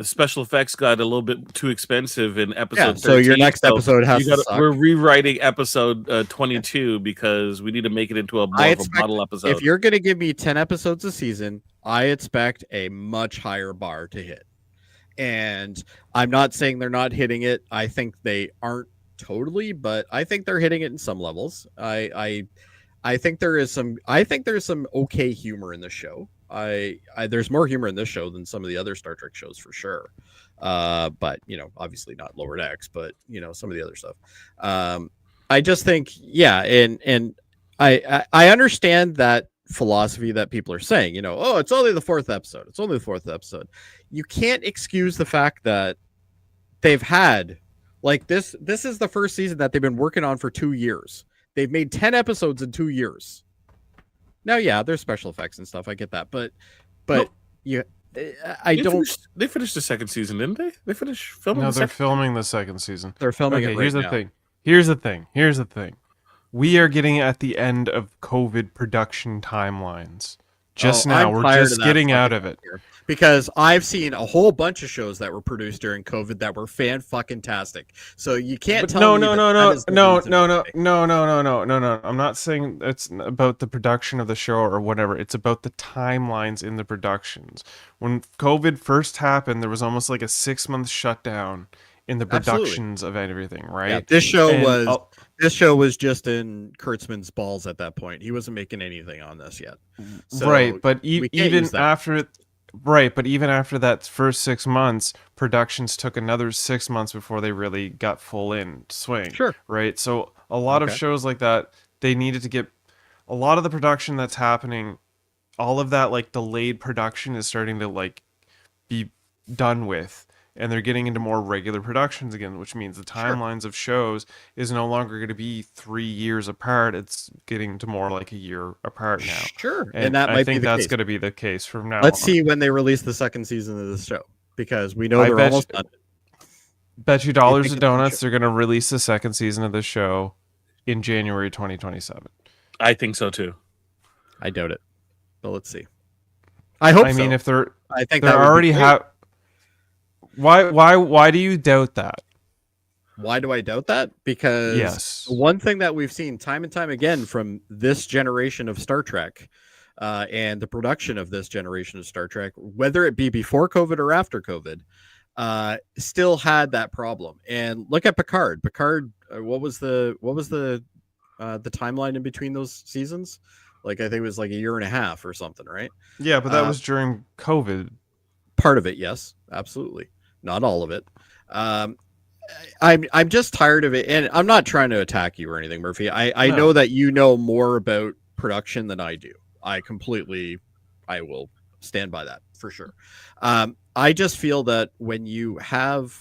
special effects got a little bit too expensive in episode. so your 13, next so episode has to suck. we're rewriting episode 22 because we need to make it into a more of a expect- model episode. If you're going to give me 10 episodes a season, I expect a much higher bar to hit. And I'm not saying they're not hitting it. I think they aren't totally, but I think they're hitting it in some levels. I think there's some okay humor in the show. There's more humor in this show than some of the other Star Trek shows for sure. But obviously not Lower Decks, but some of the other stuff. I just think, yeah, and I understand that philosophy that people are saying, oh, it's only the 4th episode. It's only the 4th episode. You can't excuse the fact that they've had like this is the first season that they've been working on for 2 years. They've made 10 episodes in 2 years. Now, yeah, there's special effects and stuff. I get that, but they finished the 2nd season, didn't they? They finished filming. no, the they're second? filming the 2nd season. they're filming Okay, it right here's the now. thing. Here's the thing. We are getting at the end of COVID production timelines. Just Oh, now, I'm we're tired of just that getting out fucking of it. here. Because I've seen a whole bunch of shows that were produced during COVID that were fan-fucking-tastic. So you can't But tell me no. that is the reason why. I'm not saying it's about the production of the show or whatever. It's about the timelines in the productions. When COVID first happened, there was almost like a 6-month shutdown in the Absolutely. productions of everything, right? Yeah, this show And- was just in Kurtzman's balls at that point. He wasn't making anything on this yet. So right, but we can't even use that. after that first 6 months, productions took another 6 months before they really got full in swing. Sure. Right. So a lot of Okay. shows like that, they needed to get a lot of the production that's happening, all of that like delayed production is starting to like be done with. and they're getting into more regular productions again, which means the timelines of shows is no longer going to be 3 years apart. It's getting to more like a year apart now. Sure, And that I might think be the that's case. going to be the case from now Let's on. see when they release the second season of this show, because we know I they're bet almost you- done. Bet you dollars think to it's donuts they're going to release the second season of this show in January 2027. I think so too. I doubt it, but let's see. I hope. I mean, so. if they're I think they're that would be already great. have. Why do you doubt that? Why do I doubt that? Because Yes. one thing that we've seen time and time again from this generation of Star Trek, and the production of this generation of Star Trek, whether it be before COVID or after COVID, still had that problem. And look at Picard. Picard, what was the timeline in between those seasons? Like, I think it was like a year and a half or something, right? Yeah, but that was during COVID. Part of it, yes, absolutely. Not all of it. I'm just tired of it, and I'm not trying to attack you or anything, Murphy. I No. know that you know more about production than I do. I will stand by that for sure. I just feel that when you have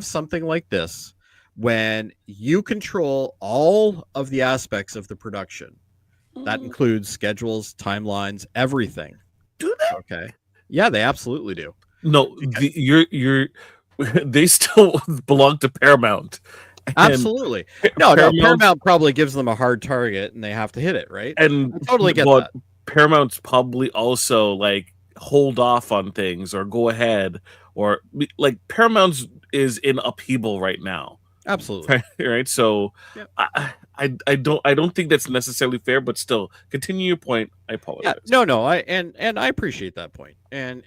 something like this, when you control all of the aspects of the production, that includes schedules, timelines, everything. Do they? Okay. Yeah, they absolutely do. No, you're they still belong to Paramount. And Absolutely. No, Paramount probably gives them a hard target and they have to hit it, right? And I totally get but that. Paramount's probably also like hold off on things or go ahead, or like Paramount's is in upheaval right now. Absolutely. Right. So Yep. I don't think that's necessarily fair, but still continue your point. I apologize. Yeah, no, I appreciate that point. And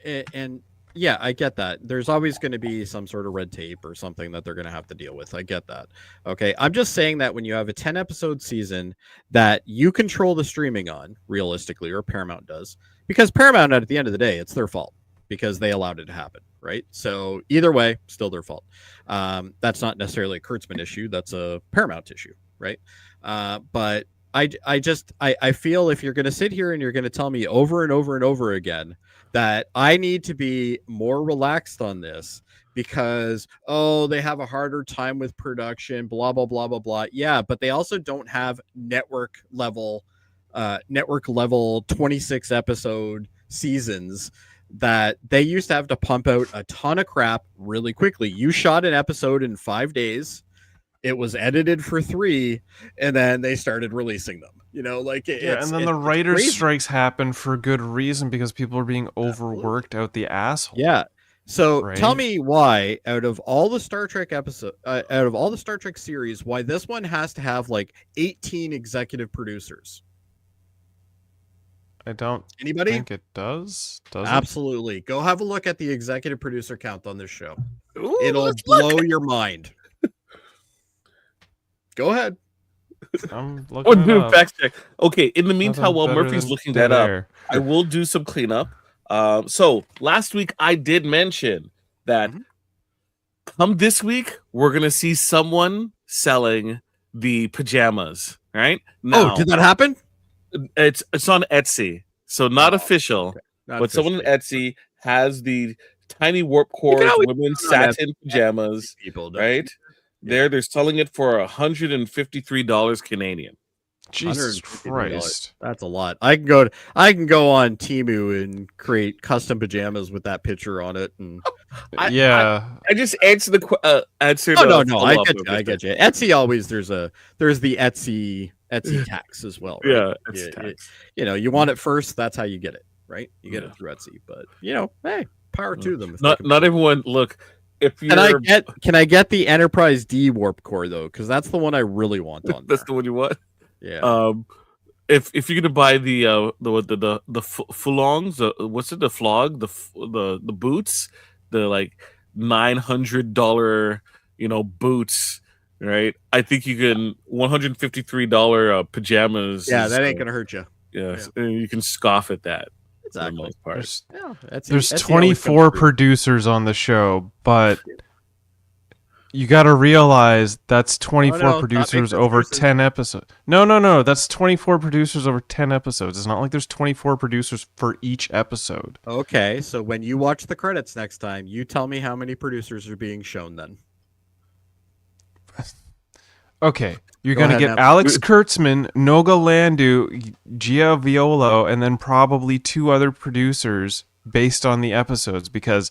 yeah, I get that. There's always going to be some sort of red tape or something that they're going to have to deal with. I get that. Okay. I'm just saying that when you have a 10 episode season that you control the streaming on, realistically, or Paramount does, because Paramount, at the end of the day, it's their fault because they allowed it to happen. Right. So either way, still their fault. That's not necessarily a Kurtzman issue. That's a Paramount issue. Right. But I feel if you're going to sit here and you're going to tell me over and over and over again that I need to be more relaxed on this because, they have a harder time with production, blah, blah, blah, blah, blah. Yeah, but they also don't have network level 26 episode seasons that they used to have to pump out a ton of crap really quickly. You shot an episode in 5 days. It was edited for 3, and then they started releasing them. You know, like And then the writers' strikes happen for good reason because people are being overworked out the asshole. Yeah. So Right? tell me why, out of all the Star Trek series, why this one has to have like 18 executive producers. I don't Anybody? think it does. Does it? Absolutely. Go have a look at the executive producer count on this show. Ooh, It'll let's blow look. your mind. Go ahead. I'm Oh, looking it do up. fact check. Okay, in the meantime, Nothing while better Murphy's than looking dead that up, air. I will do some cleanup. So last week I did mention that come this week we're gonna see someone selling the pajamas. Right now, Did that happen? it's on Etsy, so not official, Not but someone on officially. Etsy has the tiny warp core always women's put it on satin pajamas. People, don't Right they're selling it for $153 Canadian. Jesus $153. Christ. That's a lot. I can go on Temu and create custom pajamas with that picture on it. And Yeah. I just answered the answer. no, I get you. Etsy always there's the Etsy tax as well. Right? Yeah, it's tax. You want it first. That's how you get it, right? You get it through Etsy. But hey, power to them. if they can- Not everyone. Look, if you're Can I get the Enterprise D warp core though? Because that's the one I really want on. that's the one you want. Yeah. If you're gonna buy the fulongs, what's it? The flog, the boots, the like $900 boots, right? I think you can $153 pajamas. Yeah, is, that ain't gonna hurt you. Yes, you can scoff at that for the Exactly. most part. Yeah, There's Etsy always 24 comes through. producers on the show, but You got to realize that's 24 no, producers stop over excuses. 10 episodes. No. That's 24 producers over 10 episodes. It's not like there's 24 producers for each episode. Okay, so when you watch the credits next time, you tell me how many producers are being shown then. Okay, you're Go going to ahead, get now. Alex Kurtzman, Noga Landu, Gia Violo, and then probably 2 other producers based on the episodes, because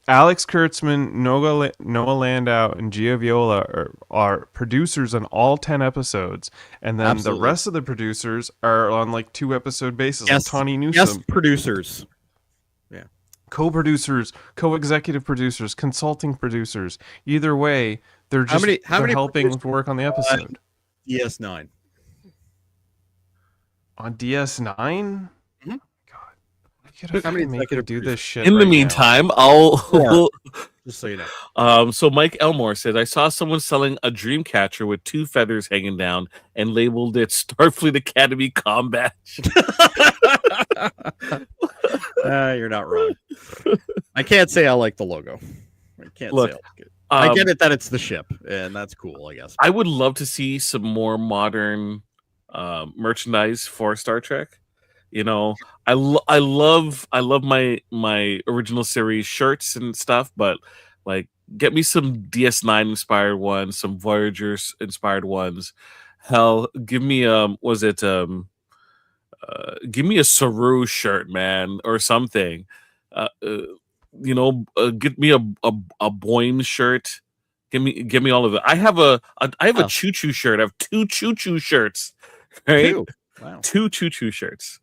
Alex Kurtzman, Noah Landau, and Gia Viola are producers on all 10 episodes, and then Absolutely. the rest of the producers are on like 2-episode basis. Yes, Like Tawny Newsome, yes, producers. co-producers, co-executive producers, consulting producers. Either way, they're just How many helping producers work on the episode. DS9. On DS9. Mhm. God, you gotta How many make it executive do this shit. In the right now. meantime, I'll. Just so you know. So Mike Elmore said, I saw someone selling a dream catcher with 2 feathers hanging down and labeled it Starfleet Academy Com Badge. You're not wrong. I can't say I like the logo. I can't Look, say I like it. I Um, get it that it's the ship, and that's cool, I guess. I would love to see some more modern merchandise for Star Trek. You know, I love my original series shirts and stuff, but like, get me some DS9 inspired ones, some Voyagers inspired ones. Hell, give me give me a Saru shirt, man, or something. Get me a Boeing shirt. Give me all of it. I have a choo choo shirt. I have 2 choo choo shirts. Right? Two. Wow. 2 choo choo shirts.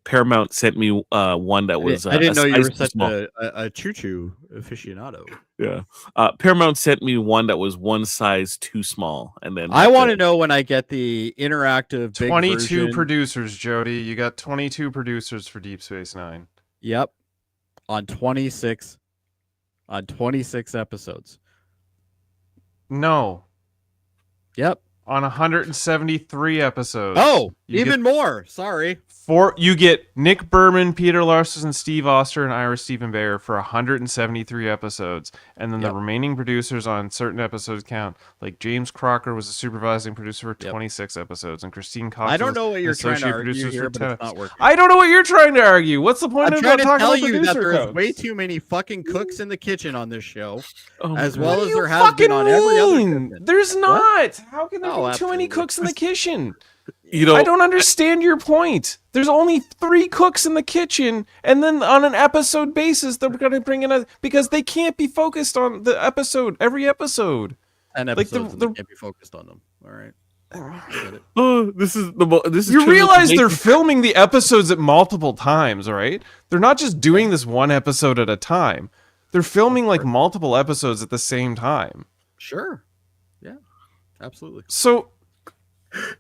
Paramount sent me one that was. I didn't know you were size too such small. a choo-choo aficionado. Yeah. Paramount sent me one that was one size too small, and then I want to know when I get the interactive big 22 version. producers, Jody. You got 22 producers for Deep Space Nine. Yep. On 26 episodes. No, Yep. on 173 episodes. Oh, You even more. Sorry. You get Nick Berman, Peter Larson, Steve Oster, and Ira Stephen Bear for 173 episodes, and then Yep. the remaining producers on certain episodes count. Like James Crocker was a supervising producer for Yep. 26 episodes, and Christine Cox. I don't was know what an you're trying to associate argue producer here, for but 10 it's not working. I don't know what you're trying to argue. What's the point I'm of trying to talking tell about you that producer there's codes? way too many fucking cooks in the kitchen on this show, Oh, as my well God. as What do there you has been fucking on every other mean? kitchen. There's not. How can there Oh, be too many absolutely. cooks in the kitchen? You know, I don't understand your point. There's only 3 cooks in the kitchen, and then on an episode basis, they're going to bring in because they can't be focused on the episode every episode. And Like, episodes the- and they can't be focused on them. All right. I get it. Oh, this is You true. realize they're filming the episodes at multiple times, right? They're not just doing this one episode at a time. They're filming like multiple episodes at the same time. Sure. Yeah. Absolutely. So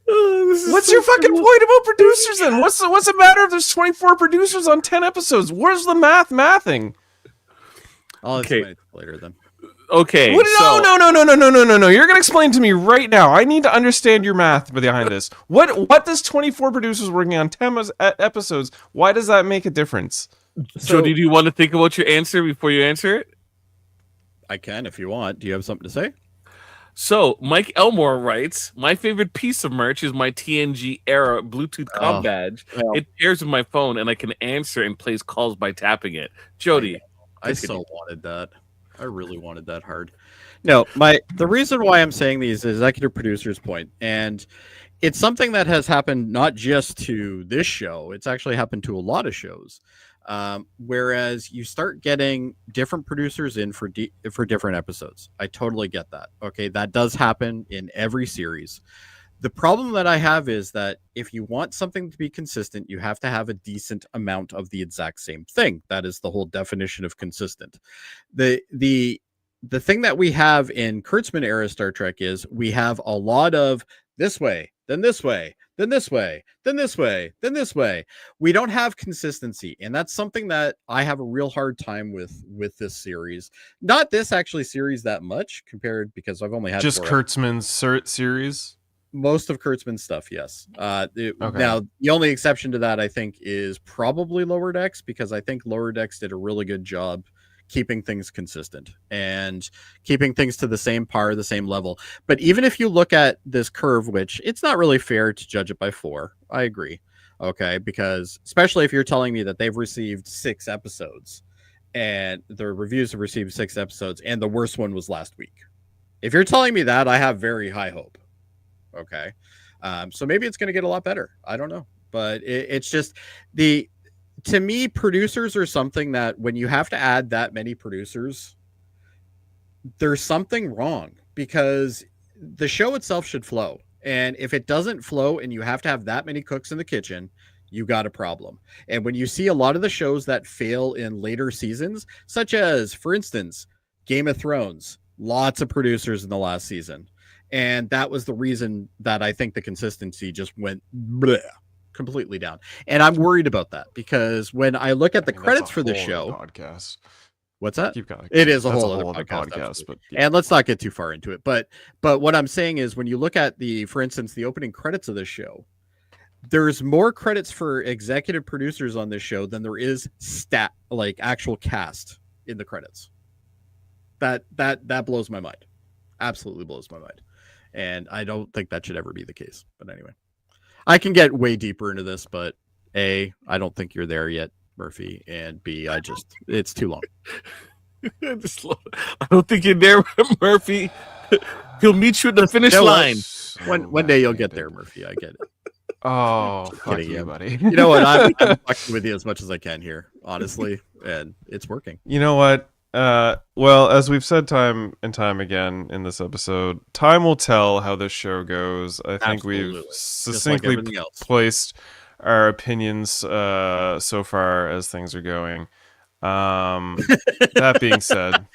This is what's so your fucking cool. point about producers then? What's the matter if there's 24 producers on 10 episodes? Where's the mathing? I'll Okay. explain it later then. Okay, What? so No. You're gonna explain to me right now. I need to understand your math behind this. What does 24 producers working on 10 episodes? Why does that make a difference? Jody, do you want to think about your answer before you answer it? I can if you want. Do you have something to say? So, Mike Elmore writes, my favorite piece of merch is my TNG era Bluetooth comm Oh, badge. well. It pairs with my phone and I can answer and place calls by tapping it. Jody, I Continue. so wanted that. I really wanted that hard. No, the reason why I'm saying these is executive producer's point, and it's something that has happened not just to this show. It's actually happened to a lot of shows. Whereas you start getting different producers in for different episodes. I totally get that. Okay, that does happen in every series. The problem that I have is that if you want something to be consistent, you have to have a decent amount of the exact same thing. That is the whole definition of consistent. The thing that we have in Kurtzman era Star Trek is we have a lot of this way, then this way, then this way, then this way, then this way. We don't have consistency, and that's something that I have a real hard time with this series. Not this actually series that much compared, because I've only had Just 4 Kurtzman's series. most of Kurtzman's stuff, yes. Okay. Now, the only exception to that, I think, is probably Lower Decks, because I think Lower Decks did a really good job keeping things consistent and keeping things to the same par, the same level. But even if you look at this curve, which it's not really fair to judge it by 4, I agree. Okay, because especially if you're telling me that they've received 6 episodes and the reviews have received 6 episodes and the worst one was last week. If you're telling me that, I have very high hope. Okay. So maybe it's going to get a lot better. I don't know. But it's just to me, producers are something that when you have to add that many producers, there's something wrong because the show itself should flow. And if it doesn't flow and you have to have that many cooks in the kitchen, you got a problem. And when you see a lot of the shows that fail in later seasons, such as, for instance, Game of Thrones, lots of producers in the last season. And that was the reason that I think the consistency just went completely down. And I'm worried about that because when I look at the credits for the show, podcast. What's that? Keep going. It is a That's whole other podcast, but yeah. and let's not get too far into it. But what I'm saying is when you look at for instance, the opening credits of this show, there's more credits for executive producers on this show than there is actual cast in the credits. That blows my mind. Absolutely blows my mind. And I don't think that should ever be the case. But anyway, I can get way deeper into this, but A, I don't think you're there yet, Murphy, and B, it's too long. I don't think you're there, Murphy. He'll meet you at the finish line. One day you'll get there, Murphy. I get it. Oh, fuck you, buddy. You know what? I'm fucking with you as much as I can here, honestly, and it's working. You know what? Well, as we've said time and time again in this episode, time will tell how this show goes. I think Absolutely. we've succinctly everything else. placed our opinions so far as things are going. That being said,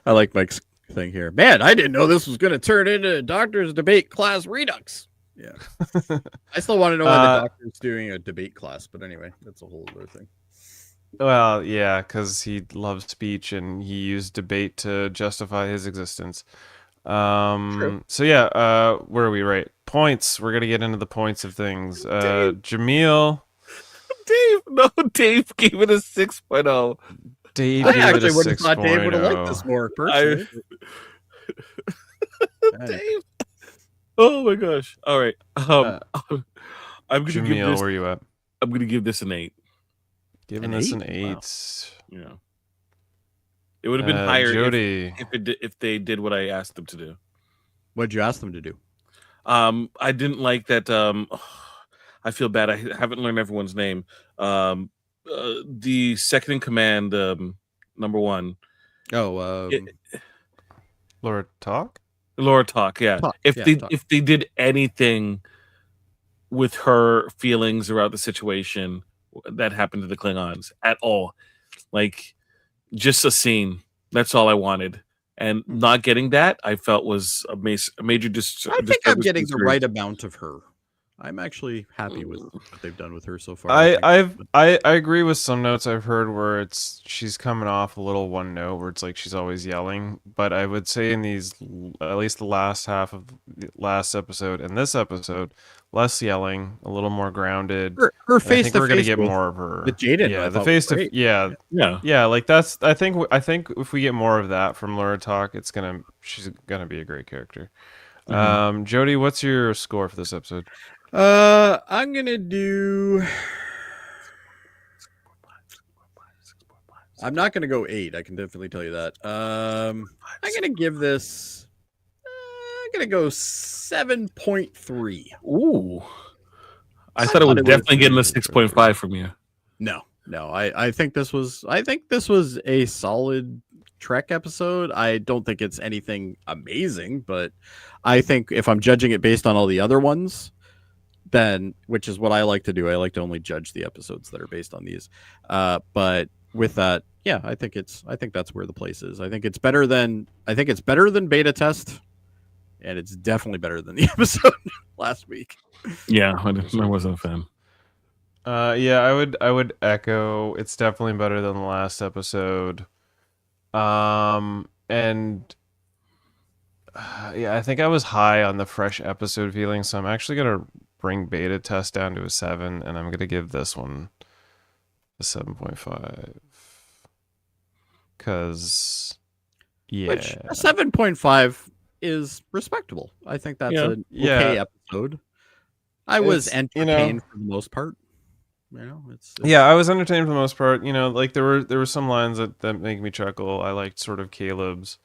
I like Mike's thing here. Man, I didn't know this was going to turn into a doctor's debate class redux. Yeah. I still want to know why the doctor's doing a debate class, but anyway, that's a whole other thing. well, yeah, because he loves speech and he used debate to justify his existence. True. So yeah, where are we? Right, points. We're gonna get into the points of things. Jaemeel. Dave gave it a 6.0. Dave I gave actually it a would have thought Dave would have 6.0. liked this more personally. Dave. Oh my gosh! All right, I'm gonna give Jaemeel, this. where you at? I'm gonna give this an 8. Giving An this 8? an 8. Wow. Yeah, it would have been higher Jody. if they did what I asked them to do. What'd you ask them to do? I didn't like that. I feel bad. I haven't learned everyone's name. The second in command, number 1. Oh, Laura Talk? Laura Talk. Yeah. Talk, If yeah, Talk. if they did anything with her feelings about the situation that happened to the Klingons at all, like just a scene. That's all I wanted. And not getting that, I felt was a major I think I'm getting the right amount of her. I'm actually happy with what they've done with her so far. I agree with some notes I've heard where she's coming off a little one note where it's like she's always yelling, but I would say in these, at least the last half of the last episode and this episode, less yelling, a little more grounded. Her face. I think we're gonna get more of her. with Jaden. Yeah, I the thought face was to great. yeah. Like that's. I think if we get more of that from Laura Talk, she's gonna be a great character. Jody, what's your score for this episode? I'm gonna do. I'm not gonna go 8. I can definitely tell you that. I'm gonna give this. I'm gonna go 7.3. Ooh. I thought it was definitely getting a 6.5 from you. No. I think this was. A solid Trek episode. I don't think it's anything amazing, but I think if I'm judging it based on all the other ones, then, which is what I like to do. I like to only judge the episodes that are based on these. But with that, yeah, I think that's where the place is. I think it's better than Beta Test, and it's definitely better than the episode last week. Yeah, I wasn't a fan. Yeah, I would echo. It's definitely better than the last episode. And yeah, I think I was high on the fresh episode feeling, so I'm actually gonna bring Beta Test down to a 7, and I'm gonna give this one a 7.5. Because, yeah. Which a 7.5 is respectable. I think that's an okay episode. I was entertained for the most part. It's yeah, I was entertained for the most part. Like there were some lines that make me chuckle. I liked sort of Caleb's,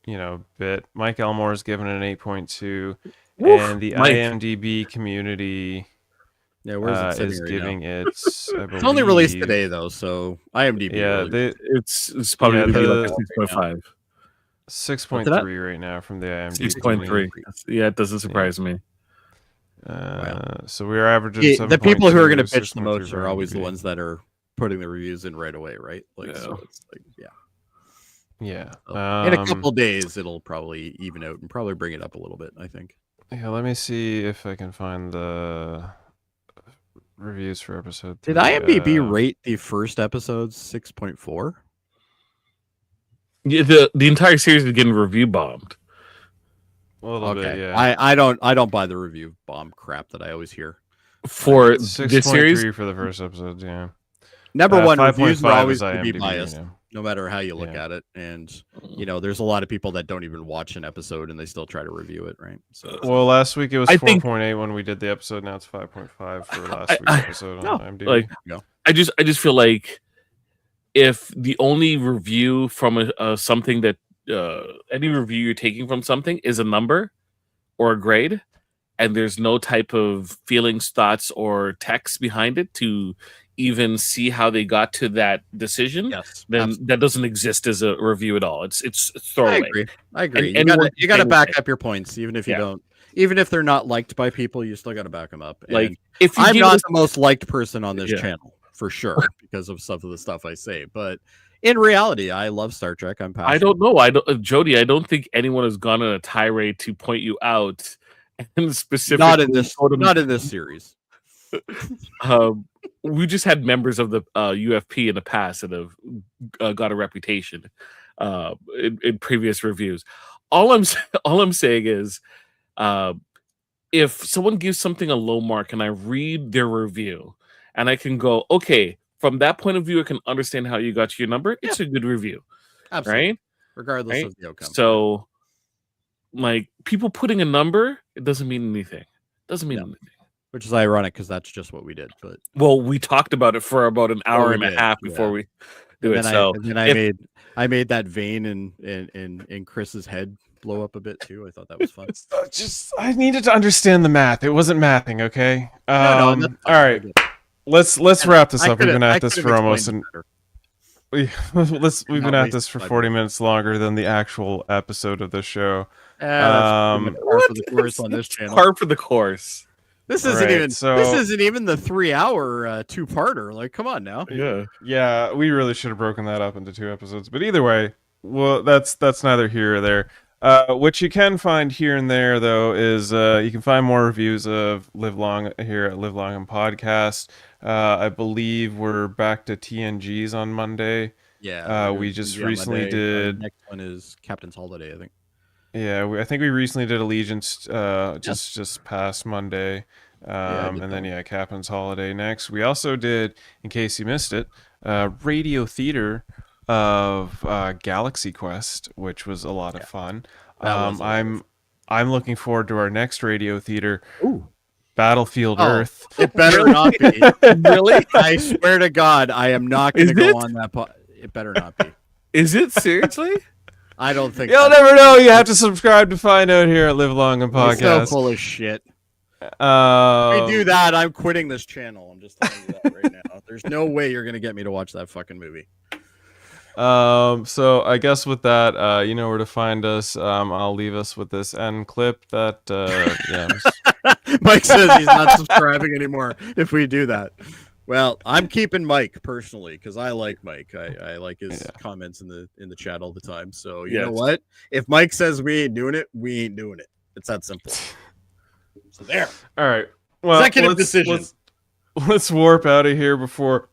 bit. Mike Elmore's given it an 8.2, and the IMDb community where's it is right giving now? it. It's only released today though, so IMDb. Yeah, it's probably gonna be like a 6.5. 6.3 right now from the IMDb. 6.3. Yeah, it doesn't surprise me. So we're averaging the people who are going to 7.2, bitch the most are always the IMDb. ones that are putting the reviews in right away, right? Like, so it's like, yeah. So in a couple days, it'll probably even out and probably bring it up a little bit, I think. Yeah, let me see if I can find the reviews for episode 3. Did IMDb rate the first episode 6.4? Yeah, the entire series is getting review bombed. A little bit, yeah. I don't buy the review bomb crap that I always hear. For this series, 6.3 for the first episode, yeah. Number one, reviews 5.5 are always is going to be IMDb, biased, no matter how you look at it. And, there's a lot of people that don't even watch an episode and they still try to review it, right? So, well, last week it was I 4.8 when we did the episode. Now it's 5.5 for last week's episode on IMDb. Like, I just feel like if the only review from something that any review you're taking from something is a number or a grade, and there's no type of feelings, thoughts, or text behind it to even see how they got to that decision, then absolutely. That doesn't exist as a review at all. It's throwaway. I agree. And you got to back up your points, even if you don't. Even if they're not liked by people, you still got to back them up. And like, if I'm not the most liked person on this channel for sure because of some of the stuff I say, but in reality, I love Star Trek. I'm passionate. I don't know. Jody, I don't think anyone has gone on a tirade to point you out, and specifically not in this series. We just had members of the UFP in the past that have got a reputation in previous reviews. All I'm saying is, if someone gives something a low mark and I read their review, and I can go, okay, from that point of view, I can understand how you got to your number. It's a good review. Absolutely. Right? Regardless of the outcome. So, like, people putting a number, it doesn't mean anything. It doesn't mean anything. Which is ironic because that's just what we did. But we talked about it for about an hour and a half before we do it. I made that vein in Chris's head blow up a bit too. I thought that was fun. I needed to understand the math. It wasn't mathing, okay? No, all right. Let's wrap this up. We've been at this for almost we've been at this for 40 minutes longer than the actual episode of the show. Par for the course on this channel. Par for the course. This isn't even the 3-hour two-parter. Like, come on now. Yeah. We really should have broken that up into 2 episodes. But either way, well, that's neither here or there. What you can find here and there, though, is you can find more reviews of Live Long here at Live Long and Podcast. I believe we're back to TNGs on Monday. Yeah. We just recently did. Next one is Captain's Holiday, I think. Yeah, I think we recently did Allegiance just past Monday. And then, Captain's Holiday next. We also did, in case you missed it, Radio Theater of Galaxy Quest, which was a lot of fun. I'm looking forward to our next Radio Theater. Ooh. Battlefield Earth. It better not be. Really? I swear to God, I am not going to go on that. It better not be. Is it seriously? I don't think you'll never know. You have to subscribe to find out here at Live Long and Podcast. You're so full of shit. If we do that, I'm quitting this channel. I'm just telling you that right now. There's no way you're going to get me to watch that fucking movie. So I guess with that, you know where to find us. I'll leave us with this end clip that Mike says he's not subscribing anymore if we do that. Well, I'm keeping Mike personally because I like Mike. I like his comments in the chat all the time. So you know what? If Mike says we ain't doing it, we ain't doing it. It's that simple. So there. All right. Well, executive decision. Let's warp out of here before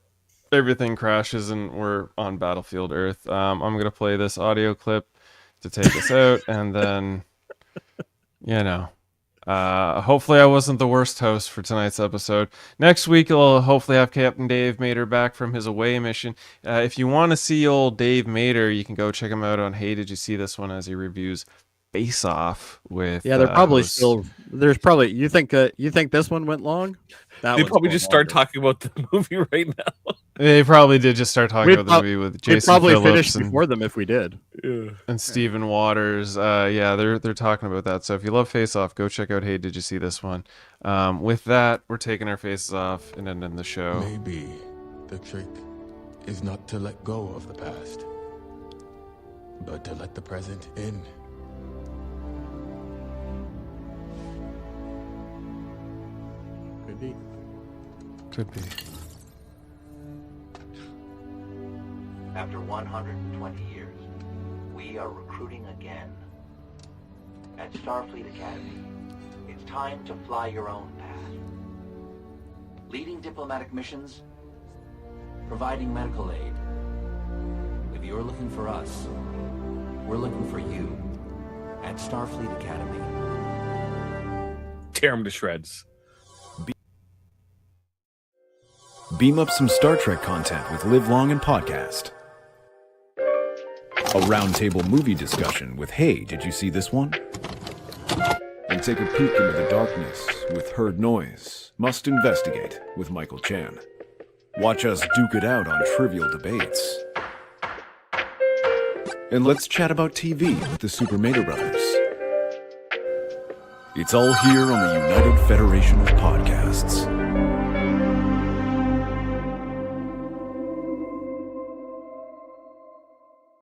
everything crashes and we're on Battlefield Earth. I'm gonna play this audio clip to take us out, and then Hopefully I wasn't the worst host for tonight's episode. Next week we'll hopefully have Captain Dave Mater back from his away mission. If you want to see old Dave Mater, you can go check him out on Hey Did You See This One as he reviews Face Off with Yeah, they're probably still. There's probably you think this one went long? That They one's probably going just start longer. talking about the movie right now. They probably did just start talking We'd about the movie with We'd Jason probably Phillips finished and, before them if we did. and Stephen Waters. Yeah, they're talking about that. So if you love Face Off, go check out Hey Did You See This One. With that, we're taking our faces off and ending the show. Maybe the trick is not to let go of the past, but to let the present in. Could be. Could be. After 120 years, we are recruiting again. At Starfleet Academy, it's time to fly your own path. Leading diplomatic missions, providing medical aid. If you're looking for us, we're looking for you at Starfleet Academy. Tear him to shreds. Beam up some Star Trek content with Live Long and Podcast. A roundtable movie discussion with Hey, Did You See This One? And take a peek into the darkness with Heard Noise, Must Investigate with Michael Chan. Watch us duke it out on trivial debates. And let's chat about TV with the Super Mater Brothers. It's all here on the United Federation of Podcasts.